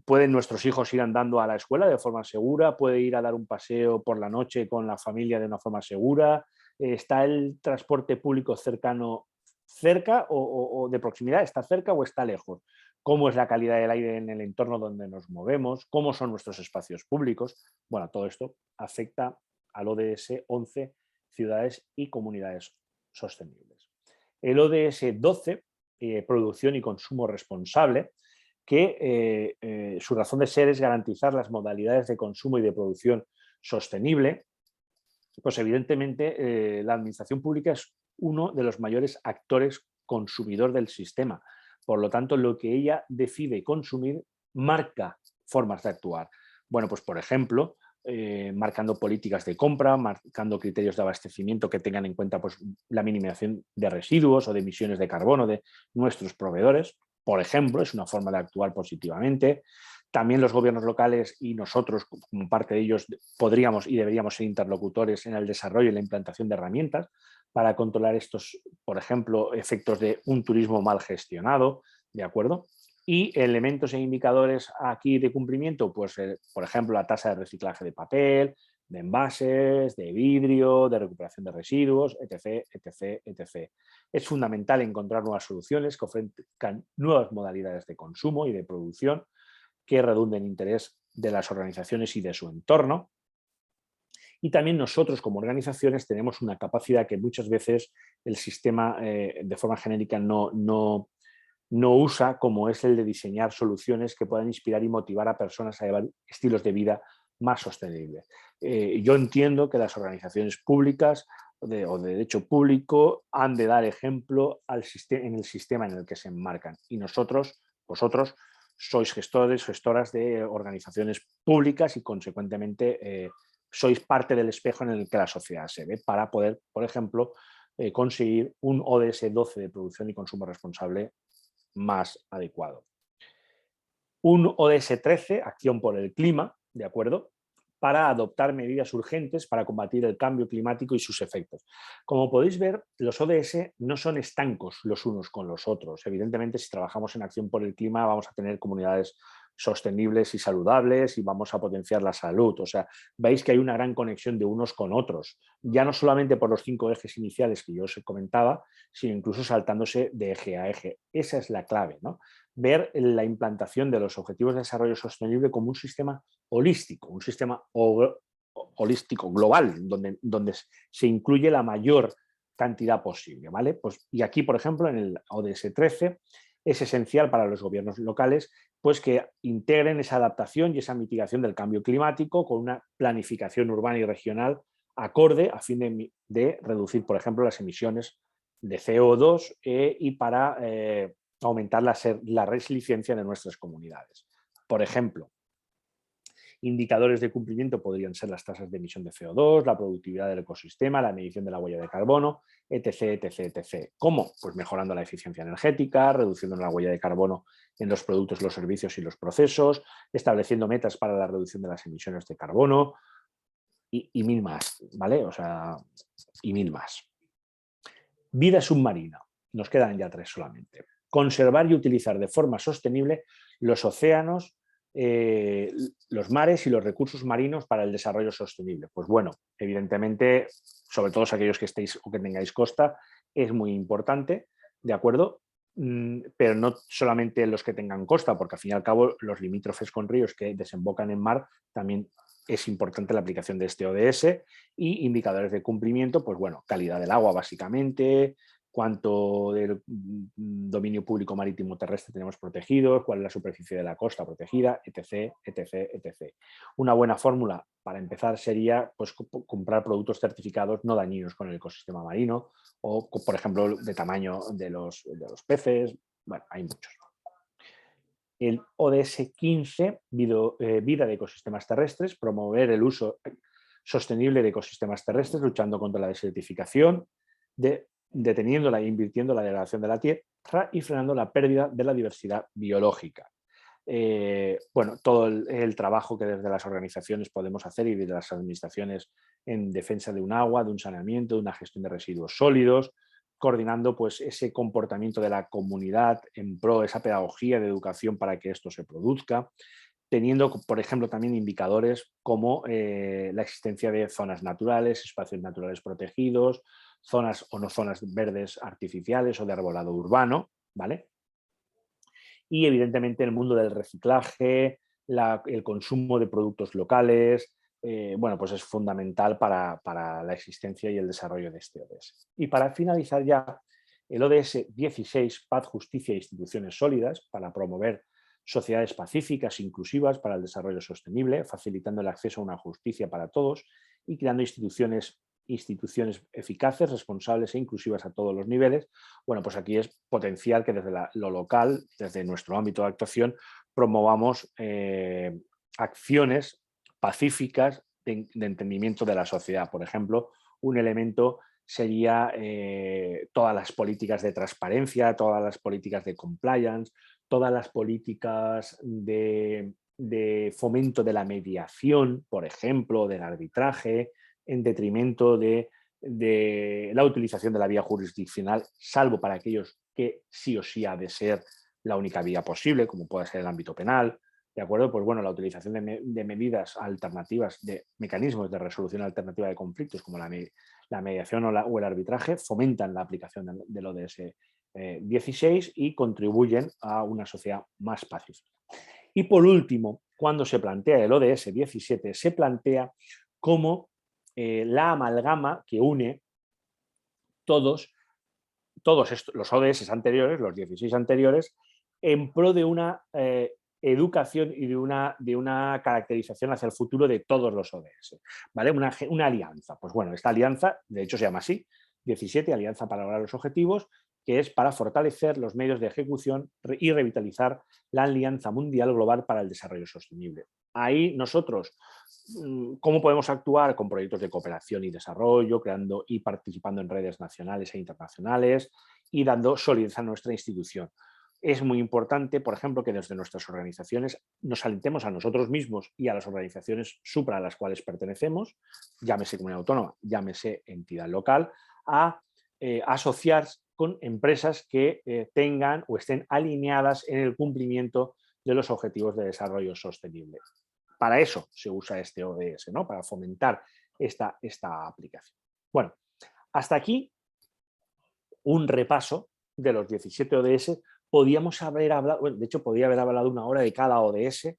¿pueden nuestros hijos ir andando a la escuela de forma segura? ¿Puede ir a dar un paseo por la noche con la familia de una forma segura? ¿Está el transporte público cerca o de proximidad? ¿Está cerca o está lejos? ¿Cómo es la calidad del aire en el entorno donde nos movemos? ¿Cómo son nuestros espacios públicos? Bueno, todo esto afecta al ODS 11, ciudades y comunidades sostenibles. El ODS 12, producción y consumo responsable, que su razón de ser es garantizar las modalidades de consumo y de producción sostenible. Pues evidentemente la administración pública es uno de los mayores actores consumidor del sistema. Por lo tanto, lo que ella decide consumir marca formas de actuar. Bueno, pues por ejemplo, marcando políticas de compra, marcando criterios de abastecimiento que tengan en cuenta, pues, la minimización de residuos o de emisiones de carbono de nuestros proveedores. Por ejemplo, es una forma de actuar positivamente. También los gobiernos locales y nosotros, como parte de ellos, podríamos y deberíamos ser interlocutores en el desarrollo y la implantación de herramientas para controlar estos, por ejemplo, efectos de un turismo mal gestionado, ¿de acuerdo? Y elementos e indicadores aquí de cumplimiento, pues, por ejemplo, la tasa de reciclaje de papel, de envases, de vidrio, de recuperación de residuos, etc., etc., etc. Es fundamental encontrar nuevas soluciones que ofrezcan nuevas modalidades de consumo y de producción que redunden en interés de las organizaciones y de su entorno. Y también nosotros como organizaciones tenemos una capacidad que muchas veces el sistema de forma genérica no usa, como es el de diseñar soluciones que puedan inspirar y motivar a personas a llevar estilos de vida más sostenibles. Yo entiendo que las organizaciones públicas o de derecho público han de dar ejemplo en el sistema en el que se enmarcan. Y nosotros, vosotros, sois gestoras de organizaciones públicas y, consecuentemente, sois parte del espejo en el que la sociedad se ve para poder, por ejemplo, conseguir un ODS 12 de producción y consumo responsable más adecuado. Un ODS 13, acción por el clima, ¿de acuerdo?, para adoptar medidas urgentes para combatir el cambio climático y sus efectos. Como podéis ver, los ODS no son estancos los unos con los otros. Evidentemente, si trabajamos en acción por el clima, vamos a tener comunidades sostenibles y saludables y vamos a potenciar la salud. O sea, veis que hay una gran conexión de unos con otros, ya no solamente por los 5 ejes iniciales que yo os comentaba, sino incluso saltándose de eje a eje. Esa es la clave, ¿no? Ver la implantación de los Objetivos de Desarrollo Sostenible como un sistema holístico, un sistema holístico, global, donde se incluye la mayor cantidad posible, ¿vale? Pues, y aquí, por ejemplo, en el ODS 13 es esencial para los gobiernos locales pues que integren esa adaptación y esa mitigación del cambio climático con una planificación urbana y regional acorde a fin de reducir, por ejemplo, las emisiones de CO2 y para aumentar la resiliencia de nuestras comunidades. Por ejemplo, indicadores de cumplimiento podrían ser las tasas de emisión de CO2, la productividad del ecosistema, la medición de la huella de carbono, etc, etc, etc. ¿Cómo? Pues mejorando la eficiencia energética, reduciendo la huella de carbono en los productos, los servicios y los procesos, estableciendo metas para la reducción de las emisiones de carbono y mil más, ¿vale? O sea, y mil más. Vida submarina. Nos quedan ya 3 solamente. Conservar y utilizar de forma sostenible los océanos, los mares y los recursos marinos para el desarrollo sostenible. Pues bueno, evidentemente, sobre todo aquellos que estéis o que tengáis costa, es muy importante, ¿de acuerdo? Pero no solamente los que tengan costa, porque al fin y al cabo los limítrofes con ríos que desembocan en mar también es importante la aplicación de este ODS y indicadores de cumplimiento, pues bueno, calidad del agua básicamente, cuánto del dominio público marítimo terrestre tenemos protegidos, cuál es la superficie de la costa protegida, etc, etc, etc. Una buena fórmula para empezar sería pues, comprar productos certificados no dañinos con el ecosistema marino o, por ejemplo, de tamaño de los peces. Bueno, hay muchos. El ODS 15, vida de ecosistemas terrestres, promover el uso sostenible de ecosistemas terrestres, luchando contra la desertificación, deteniéndola e invirtiendo la degradación de la tierra y frenando la pérdida de la diversidad biológica. Bueno, todo el trabajo que desde las organizaciones podemos hacer y de las administraciones en defensa de un agua, de un saneamiento, de una gestión de residuos sólidos, coordinando pues, ese comportamiento de la comunidad en pro de esa pedagogía de educación para que esto se produzca, teniendo, por ejemplo, también indicadores como la existencia de zonas naturales, espacios naturales protegidos, zonas o no zonas verdes artificiales o de arbolado urbano, ¿vale? Y evidentemente el mundo del reciclaje, el consumo de productos locales, bueno, pues es fundamental para la existencia y el desarrollo de este ODS. Y para finalizar ya, el ODS 16, Paz, Justicia e Instituciones Sólidas, para promover sociedades pacíficas e inclusivas para el desarrollo sostenible, facilitando el acceso a una justicia para todos y creando instituciones eficaces, responsables e inclusivas a todos los niveles. Bueno, pues aquí es potencial que desde lo local, desde nuestro ámbito de actuación, promovamos acciones pacíficas de entendimiento de la sociedad. Por ejemplo, un elemento sería todas las políticas de transparencia, todas las políticas de compliance, todas las políticas de fomento de la mediación, por ejemplo, del arbitraje, en detrimento de la utilización de la vía jurisdiccional, salvo para aquellos que sí o sí ha de ser la única vía posible, como puede ser el ámbito penal, ¿de acuerdo? Pues bueno, la utilización de medidas alternativas, de mecanismos de resolución alternativa de conflictos, como la mediación o el arbitraje, fomentan la aplicación del ODS 16 y contribuyen a una sociedad más pacífica. Y por último, cuando se plantea el ODS 17, se plantea como la amalgama que une todos los ODS anteriores, los 16 anteriores, en pro de una educación y de una caracterización hacia el futuro de todos los ODS. ¿Vale? Una alianza. Pues bueno, esta alianza, de hecho se llama así, 17, Alianza para lograr los objetivos, que es para fortalecer los medios de ejecución y revitalizar la Alianza Mundial Global para el Desarrollo Sostenible. Ahí nosotros, ¿cómo podemos actuar? Con proyectos de cooperación y desarrollo, creando y participando en redes nacionales e internacionales y dando solidez a nuestra institución. Es muy importante, por ejemplo, que desde nuestras organizaciones nos alentemos a nosotros mismos y a las organizaciones supra a las cuales pertenecemos, llámese comunidad autónoma, llámese entidad local, a asociar con empresas que tengan o estén alineadas en el cumplimiento de los Objetivos de Desarrollo Sostenible. Para eso se usa este ODS, ¿no? Para fomentar esta aplicación. Bueno, hasta aquí un repaso de los 17 ODS. Podíamos haber hablado, bueno, de hecho podía haber hablado una hora de cada ODS,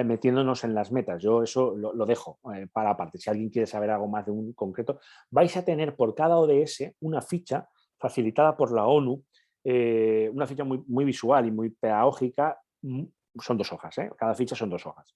metiéndonos en las metas. Yo eso lo dejo para aparte. Si alguien quiere saber algo más de un concreto, vais a tener por cada ODS una ficha facilitada por la ONU, una ficha muy visual y muy pedagógica. Son 2 hojas, cada ficha son 2 hojas,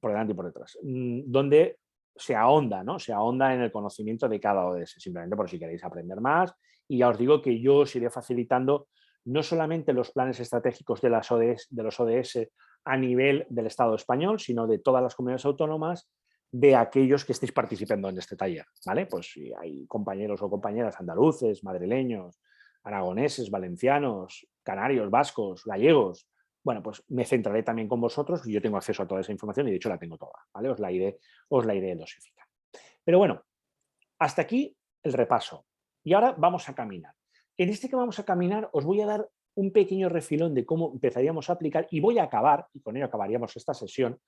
por delante y por detrás, donde se ahonda, ¿no? Se ahonda en el conocimiento de cada ODS, simplemente por si queréis aprender más. Y ya os digo que yo os iré facilitando no solamente los planes estratégicos de los ODS a nivel del Estado español, sino de todas las comunidades autónomas, de aquellos que estéis participando en este taller, ¿vale? Pues si hay compañeros o compañeras andaluces, madrileños, aragoneses, valencianos, canarios, vascos, gallegos, bueno, pues me centraré también con vosotros y yo tengo acceso a toda esa información y de hecho la tengo toda, ¿vale? Os la iré dosificar. Pero bueno, hasta aquí el repaso. Y ahora vamos a caminar. En este que vamos a caminar os voy a dar un pequeño refilón de cómo empezaríamos a aplicar y voy a acabar, y con ello acabaríamos esta sesión,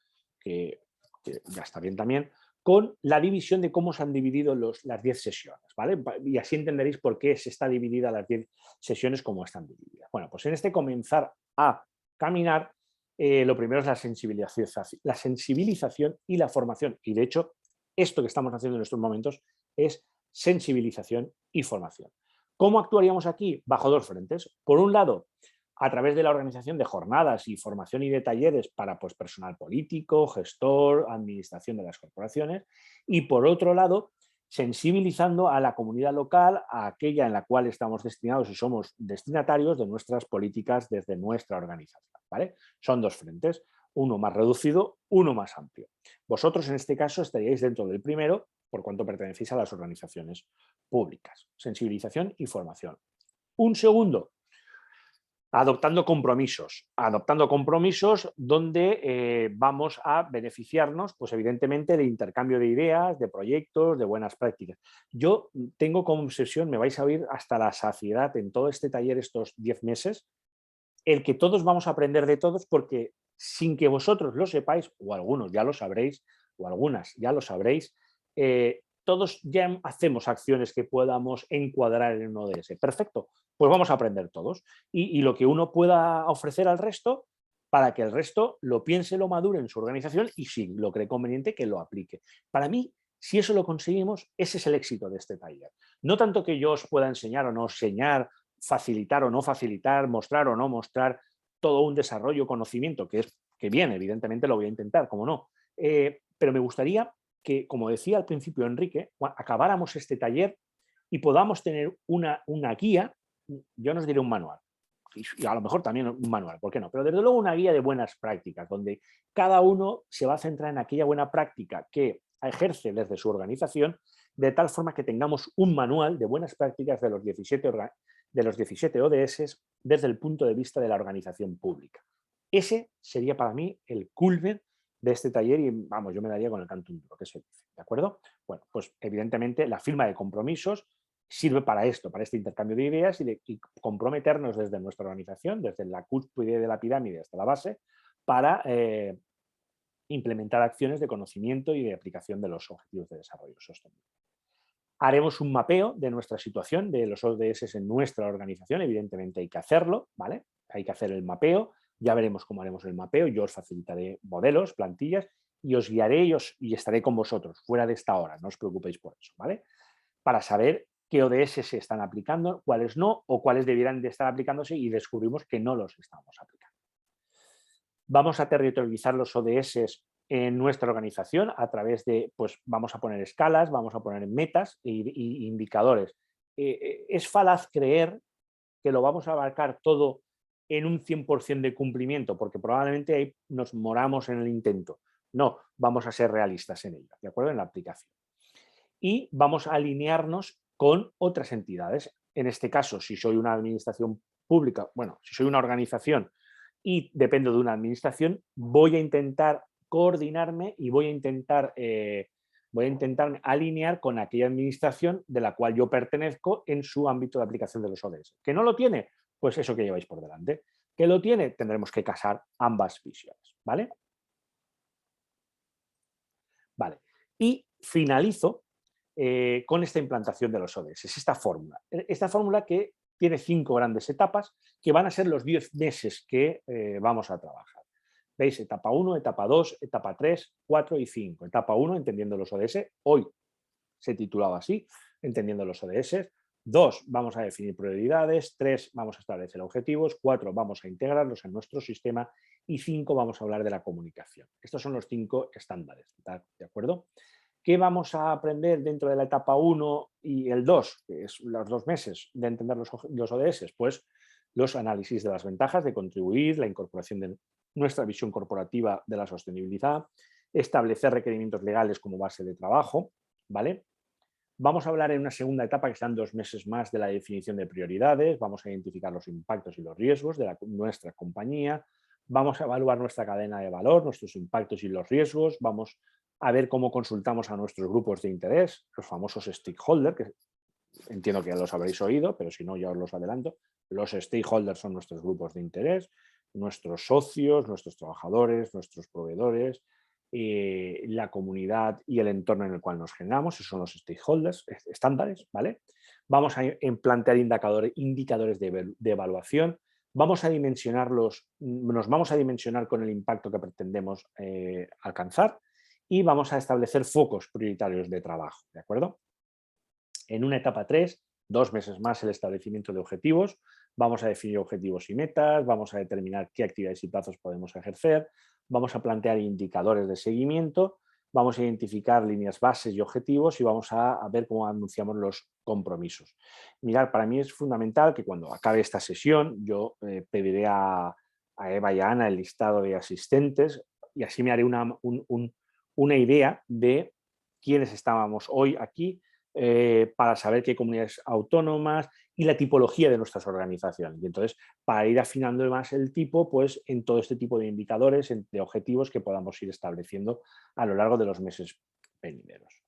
que ya está bien también, con la división de cómo se han dividido las 10 sesiones, ¿vale? Y así entenderéis por qué se está dividida las 10 sesiones como están divididas. Bueno, pues en este comenzar a caminar, lo primero es la sensibilización y la formación. Y de hecho, esto que estamos haciendo en estos momentos es sensibilización y formación. ¿Cómo actuaríamos aquí? Bajo 2 frentes. Por un lado, a través de la organización de jornadas y formación y de talleres para pues, personal político, gestor, administración de las corporaciones. Y por otro lado, sensibilizando a la comunidad local, a aquella en la cual estamos destinados y somos destinatarios de nuestras políticas desde nuestra organización, ¿vale? Son 2 frentes, uno más reducido, uno más amplio. Vosotros en este caso estaríais dentro del primero, por cuanto pertenecéis a las organizaciones públicas. Sensibilización y formación. Un segundo, adoptando compromisos donde vamos a beneficiarnos, pues evidentemente, de intercambio de ideas, de proyectos, de buenas prácticas. Yo tengo como obsesión, me vais a oír hasta la saciedad en todo este taller estos 10 meses, el que todos vamos a aprender de todos, porque sin que vosotros lo sepáis, o algunos ya lo sabréis, o algunas ya lo sabréis, todos ya hacemos acciones que podamos encuadrar en un ODS. Perfecto, pues vamos a aprender todos. Y lo que uno pueda ofrecer al resto, para que el resto lo piense, lo madure en su organización y si lo cree conveniente, que lo aplique. Para mí, si eso lo conseguimos, ese es el éxito de este taller. No tanto que yo os pueda enseñar o no enseñar, facilitar o no facilitar, mostrar o no mostrar todo un desarrollo, conocimiento, que bien, evidentemente lo voy a intentar, como no. Pero me gustaría que, como decía al principio Enrique, acabáramos este taller y podamos tener una guía, yo no os diré un manual, y a lo mejor también un manual, ¿por qué no? Pero desde luego una guía de buenas prácticas, donde cada uno se va a centrar en aquella buena práctica que ejerce desde su organización, de tal forma que tengamos un manual de buenas prácticas de los 17 ODS desde el punto de vista de la organización pública. Ese sería para mí el culmen de este taller y, vamos, yo me daría con el canto un duro, que se dice, ¿de acuerdo? Bueno, pues evidentemente la firma de compromisos sirve para esto, para este intercambio de ideas y comprometernos desde nuestra organización, desde la cúspide de la pirámide hasta la base, para implementar acciones de conocimiento y de aplicación de los Objetivos de Desarrollo Sostenible. Haremos un mapeo de nuestra situación, de los ODS en nuestra organización, evidentemente hay que hacerlo, ¿vale? Hay que hacer el mapeo, ya veremos cómo haremos el mapeo, yo os facilitaré modelos, plantillas y os guiaré y estaré con vosotros fuera de esta hora, no os preocupéis por eso, ¿vale? Para saber qué ODS se están aplicando, cuáles no, o cuáles debieran de estar aplicándose y descubrimos que no los estamos aplicando. Vamos a territorializar los ODS en nuestra organización a través de, pues vamos a poner escalas, vamos a poner metas e indicadores. Es falaz creer que lo vamos a abarcar todo en un 100% de cumplimiento, porque probablemente ahí nos moramos en el intento. No, vamos a ser realistas en ello, ¿de acuerdo? En la aplicación. Y vamos a alinearnos con otras entidades. En este caso, si soy una administración pública, bueno, si soy una organización y dependo de una administración, voy a intentar coordinarme y voy a intentar alinear con aquella administración de la cual yo pertenezco en su ámbito de aplicación de los ODS. ¿Que no lo tiene? Pues eso que lleváis por delante. que lo tiene, tendremos que casar ambas visiones, ¿vale? Vale. Y finalizo con esta implantación de los ODS, esta fórmula. Esta fórmula que tiene 5 grandes etapas que van a ser los 10 meses que vamos a trabajar. ¿Veis? Etapa 1, etapa 2, etapa 3, 4 y 5. Etapa 1, entendiendo los ODS. Hoy se titulaba así, entendiendo los ODS. 2, vamos a definir prioridades. 3, vamos a establecer objetivos. 4, vamos a integrarlos en nuestro sistema. Y 5, vamos a hablar de la comunicación. Estos son los 5 estándares, ¿de acuerdo? ¿Qué vamos a aprender dentro de la etapa 1 y el 2, que es los 2 meses de entender los ODS? Pues los análisis de las ventajas de contribuir, la incorporación de nuestra visión corporativa de la sostenibilidad, establecer requerimientos legales como base de trabajo, ¿vale? Vamos a hablar en una segunda etapa, que serán 2 meses más, de la definición de prioridades, vamos a identificar los impactos y los riesgos de nuestra compañía, vamos a evaluar nuestra cadena de valor, nuestros impactos y los riesgos, vamos a ver cómo consultamos a nuestros grupos de interés, los famosos stakeholders, que entiendo que ya los habréis oído, pero si no ya os los adelanto. Los stakeholders son nuestros grupos de interés, nuestros socios, nuestros trabajadores, nuestros proveedores, la comunidad y el entorno en el cual nos generamos, esos son los stakeholders estándares, ¿vale? Vamos a plantear indicadores de evaluación, vamos a dimensionarlos, nos vamos a dimensionar con el impacto que pretendemos alcanzar y vamos a establecer focos prioritarios de trabajo, ¿de acuerdo? En una etapa 3, 2 meses más, el establecimiento de objetivos, vamos a definir objetivos y metas, vamos a determinar qué actividades y plazos podemos ejercer, vamos a plantear indicadores de seguimiento, vamos a identificar líneas bases y objetivos y vamos a ver cómo anunciamos los compromisos. Mirad, para mí es fundamental que cuando acabe esta sesión yo pediré a Eva y a Ana el listado de asistentes y así me haré una idea de quiénes estábamos hoy aquí, para saber qué comunidades autónomas y la tipología de nuestras organizaciones. Y entonces, para ir afinando más el tipo, pues en todo este tipo de indicadores, de objetivos que podamos ir estableciendo a lo largo de los meses venideros.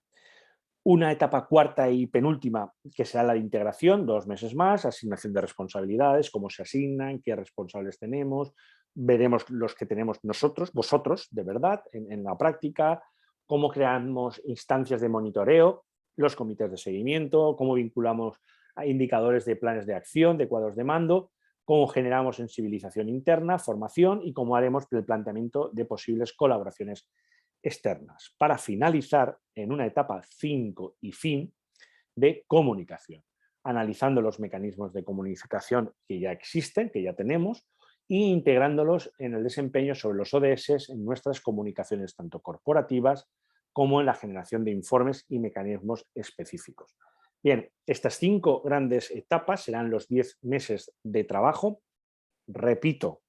Una etapa cuarta y penúltima, que será la de integración, 2 meses más, asignación de responsabilidades, cómo se asignan, qué responsables tenemos, veremos los que tenemos nosotros, vosotros, de verdad, en la práctica, cómo creamos instancias de monitoreo, los comités de seguimiento, cómo vinculamos a indicadores de planes de acción, de cuadros de mando, cómo generamos sensibilización interna, formación y cómo haremos el planteamiento de posibles colaboraciones externas. Para finalizar en una etapa 5 y fin de comunicación, analizando los mecanismos de comunicación que ya existen, que ya tenemos, e integrándolos en el desempeño sobre los ODS en nuestras comunicaciones tanto corporativas como en la generación de informes y mecanismos específicos. Bien, estas 5 grandes etapas serán los 10 meses de trabajo. Repito,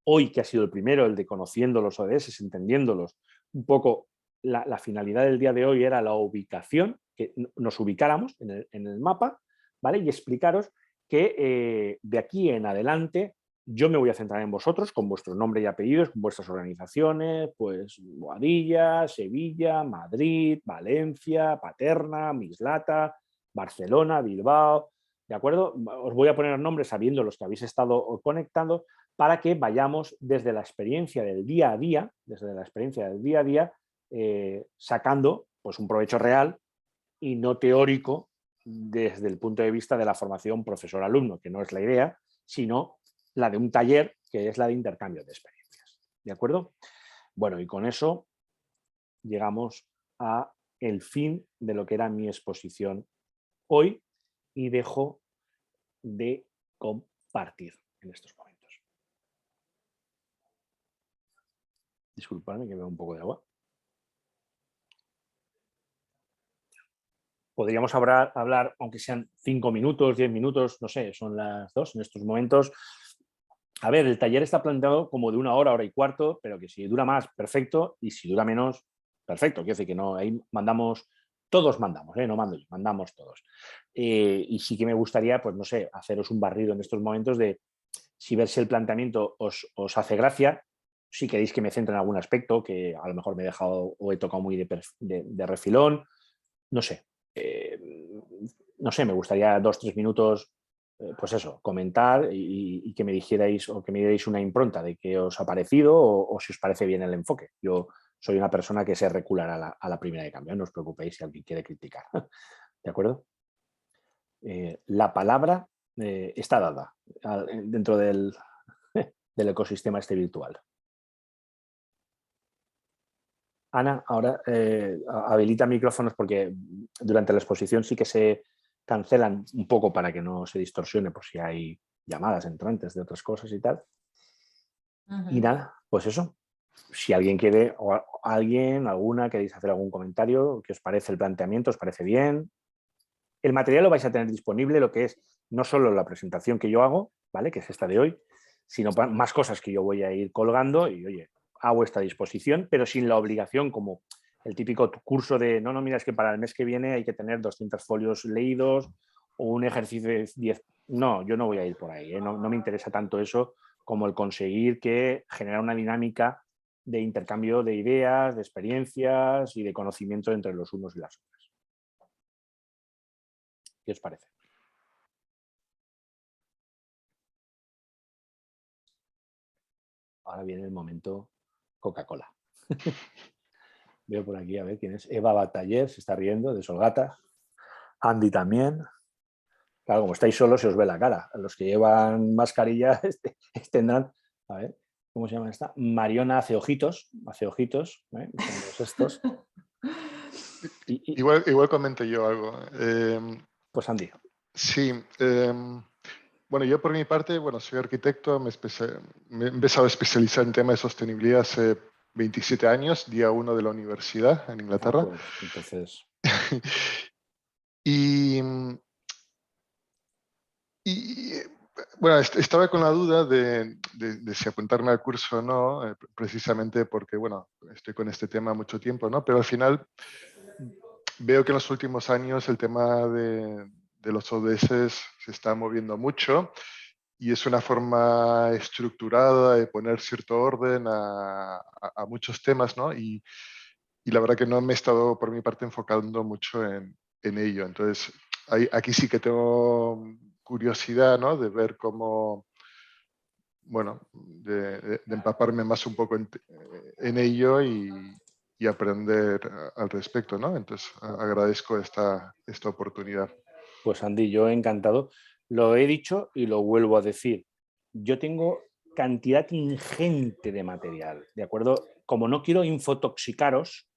hoy que ha sido el primero, el de conociendo los ODS, entendiéndolos, un poco la finalidad del día de hoy era la ubicación, que nos ubicáramos en el mapa, ¿vale? Y explicaros que de aquí en adelante yo me voy a centrar en vosotros, con vuestros nombres y apellidos, con vuestras organizaciones, pues Boadilla, Sevilla, Madrid, Valencia, Paterna, Mislata, Barcelona, Bilbao, ¿de acuerdo? Os voy a poner nombres sabiendo los que habéis estado conectando para que vayamos desde la experiencia del día a día, sacando pues, un provecho real y no teórico desde el punto de vista de la formación profesor-alumno, que no es la idea, sino la de un taller, que es la de intercambio de experiencias. ¿De acuerdo? Bueno, y con eso llegamos a el fin de lo que era mi exposición hoy y dejo de compartir en estos momentos. Disculpadme que me bebo un poco de agua. Podríamos hablar, aunque sean 5 minutos, 10 minutos, no sé, son las 2 en estos momentos. A ver, el taller está planteado como de 1 hora, 1 hora y cuarto, pero que si dura más, perfecto, y si dura menos, perfecto. Quiero decir que no, ahí mandamos, todos mandamos, no mando yo, mandamos todos. Y sí que me gustaría, pues no sé, haceros un barrido en estos momentos de si ver si el planteamiento os hace gracia, si queréis que me centre en algún aspecto que a lo mejor me he dejado o he tocado muy de refilón, no sé. No sé, me gustaría 2 o 3 minutos pues eso, comentar y que me dijerais o que me dierais una impronta de qué os ha parecido o si os parece bien el enfoque. Yo soy una persona que se reculará a la primera de cambio, no os preocupéis si alguien quiere criticar. ¿De acuerdo? La palabra está dada dentro del ecosistema este virtual. Ana, ahora habilita micrófonos porque durante la exposición sí que se cancelan un poco para que no se distorsione por si hay llamadas entrantes de otras cosas y tal. Y nada, pues eso. Si alguien quiere, o alguna, queréis hacer algún comentario, ¿qué os parece el planteamiento? ¿Os parece bien? El material lo vais a tener disponible, lo que es no solo la presentación que yo hago, ¿vale? Que es esta de hoy, sino más cosas que yo voy a ir colgando y, oye, a vuestra disposición, pero sin la obligación como el típico curso de, no, mira, es que para el mes que viene hay que tener 200 folios leídos o un ejercicio de 10. No, yo no voy a ir por ahí, ¿eh? No me interesa tanto eso como el conseguir que generar una dinámica de intercambio de ideas, de experiencias y de conocimiento entre los unos y las otras. ¿Qué os parece? Ahora viene el momento Coca-Cola. Veo por aquí, a ver quién es. Eva Bataller, se está riendo de Solgata. Andy también. Claro, como estáis solos, se os ve la cara. Los que llevan mascarilla tendrán... A ver, ¿cómo se llama esta? Mariona hace ojitos. Hace ojitos, ¿eh? Son estos. Igual comenté yo algo. Pues Andy. Sí. Bueno, yo por mi parte, bueno, soy arquitecto, me he empezado a especializar en temas de sostenibilidad hace 27 años, día 1 de la universidad en Inglaterra. Pues, entonces... y bueno, estaba con la duda de si apuntarme al curso o no, precisamente porque, bueno, estoy con este tema mucho tiempo, ¿no? Pero al final veo que en los últimos años el tema de los ODS se está moviendo mucho y es una forma estructurada de poner cierto orden a muchos temas, ¿no? Y la verdad que no me he estado, por mi parte, enfocando mucho en ello. Entonces, aquí sí que tengo curiosidad, ¿no? De ver cómo, bueno, de empaparme más un poco en ello y aprender al respecto, ¿no? Entonces, agradezco esta oportunidad. Pues Andy, yo encantado. Lo he dicho y lo vuelvo a decir. Yo tengo cantidad ingente de material, ¿de acuerdo? Como no quiero infotoxicaros,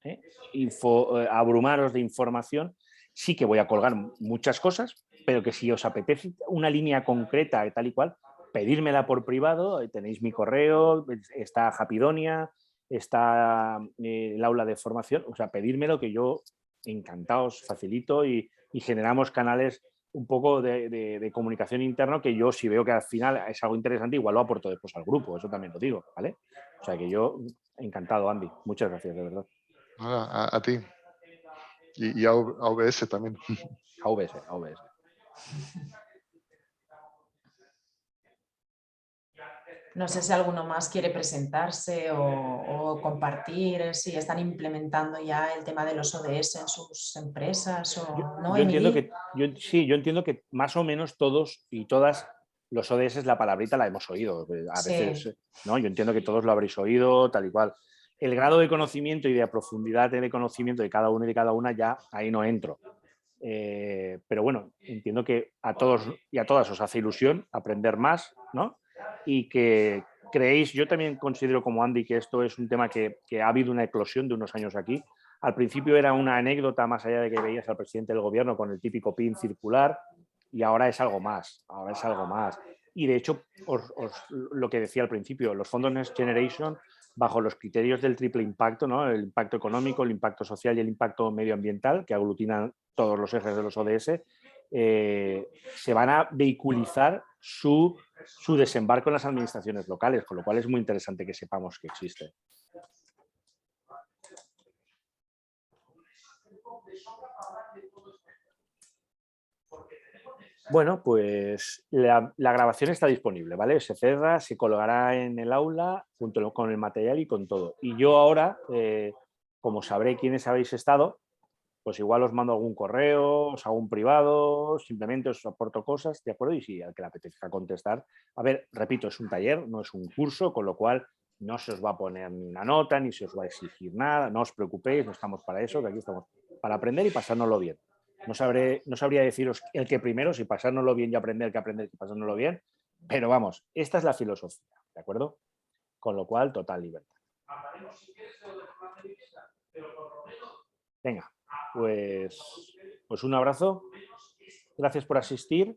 abrumaros de información, sí que voy a colgar muchas cosas, pero que si os apetece una línea concreta y tal y cual, pedírmela por privado, tenéis mi correo, está Hapidonia, está el aula de formación, o sea, pedírmelo que yo encantado os facilito y generamos canales un poco de comunicación interno que yo si veo que al final es algo interesante igual lo aporto después al grupo, eso también lo digo, ¿vale? O sea que yo encantado, Andy, muchas gracias, de verdad. A ti y a OBS también. A OBS. No sé si alguno más quiere presentarse o compartir si están implementando ya el tema de los ODS en sus empresas o no. Yo entiendo que más o menos todos y todas los ODS, la palabrita la hemos oído. A veces, sí. ¿No? Yo entiendo que todos lo habréis oído, tal y cual. El grado de conocimiento y de profundidad de conocimiento de cada uno y de cada una ya ahí no entro. Pero bueno, entiendo que a todos y a todas os hace ilusión aprender más, ¿no? Y que creéis, yo también considero como Andy que esto es un tema que ha habido una eclosión de unos años aquí. Al principio era una anécdota más allá de que veías al presidente del gobierno con el típico pin circular y ahora es algo más, Y de hecho, lo que decía al principio, los fondos Next Generation, bajo los criterios del triple impacto, ¿no? El impacto económico, el impacto social y el impacto medioambiental, que aglutinan todos los ejes de los ODS, se van a vehiculizar su desembarco en las administraciones locales, con lo cual es muy interesante que sepamos que existe. Bueno, pues la grabación está disponible, ¿vale? Se cerra, se colgará en el aula junto con el material y con todo. Y yo ahora, como sabré quiénes habéis estado, pues igual os mando algún correo, os hago un privado, simplemente os aporto cosas, ¿de acuerdo? Y si al que le apetezca contestar, a ver, repito, es un taller, no es un curso, con lo cual no se os va a poner ni una nota, ni se os va a exigir nada, no os preocupéis, no estamos para eso, que aquí estamos para aprender y pasárnoslo bien. No sabría deciros el que primero, si pasárnoslo bien y aprender que pasárnoslo bien, pero vamos, esta es la filosofía, ¿de acuerdo? Con lo cual, total libertad. Venga, pues un abrazo, gracias por asistir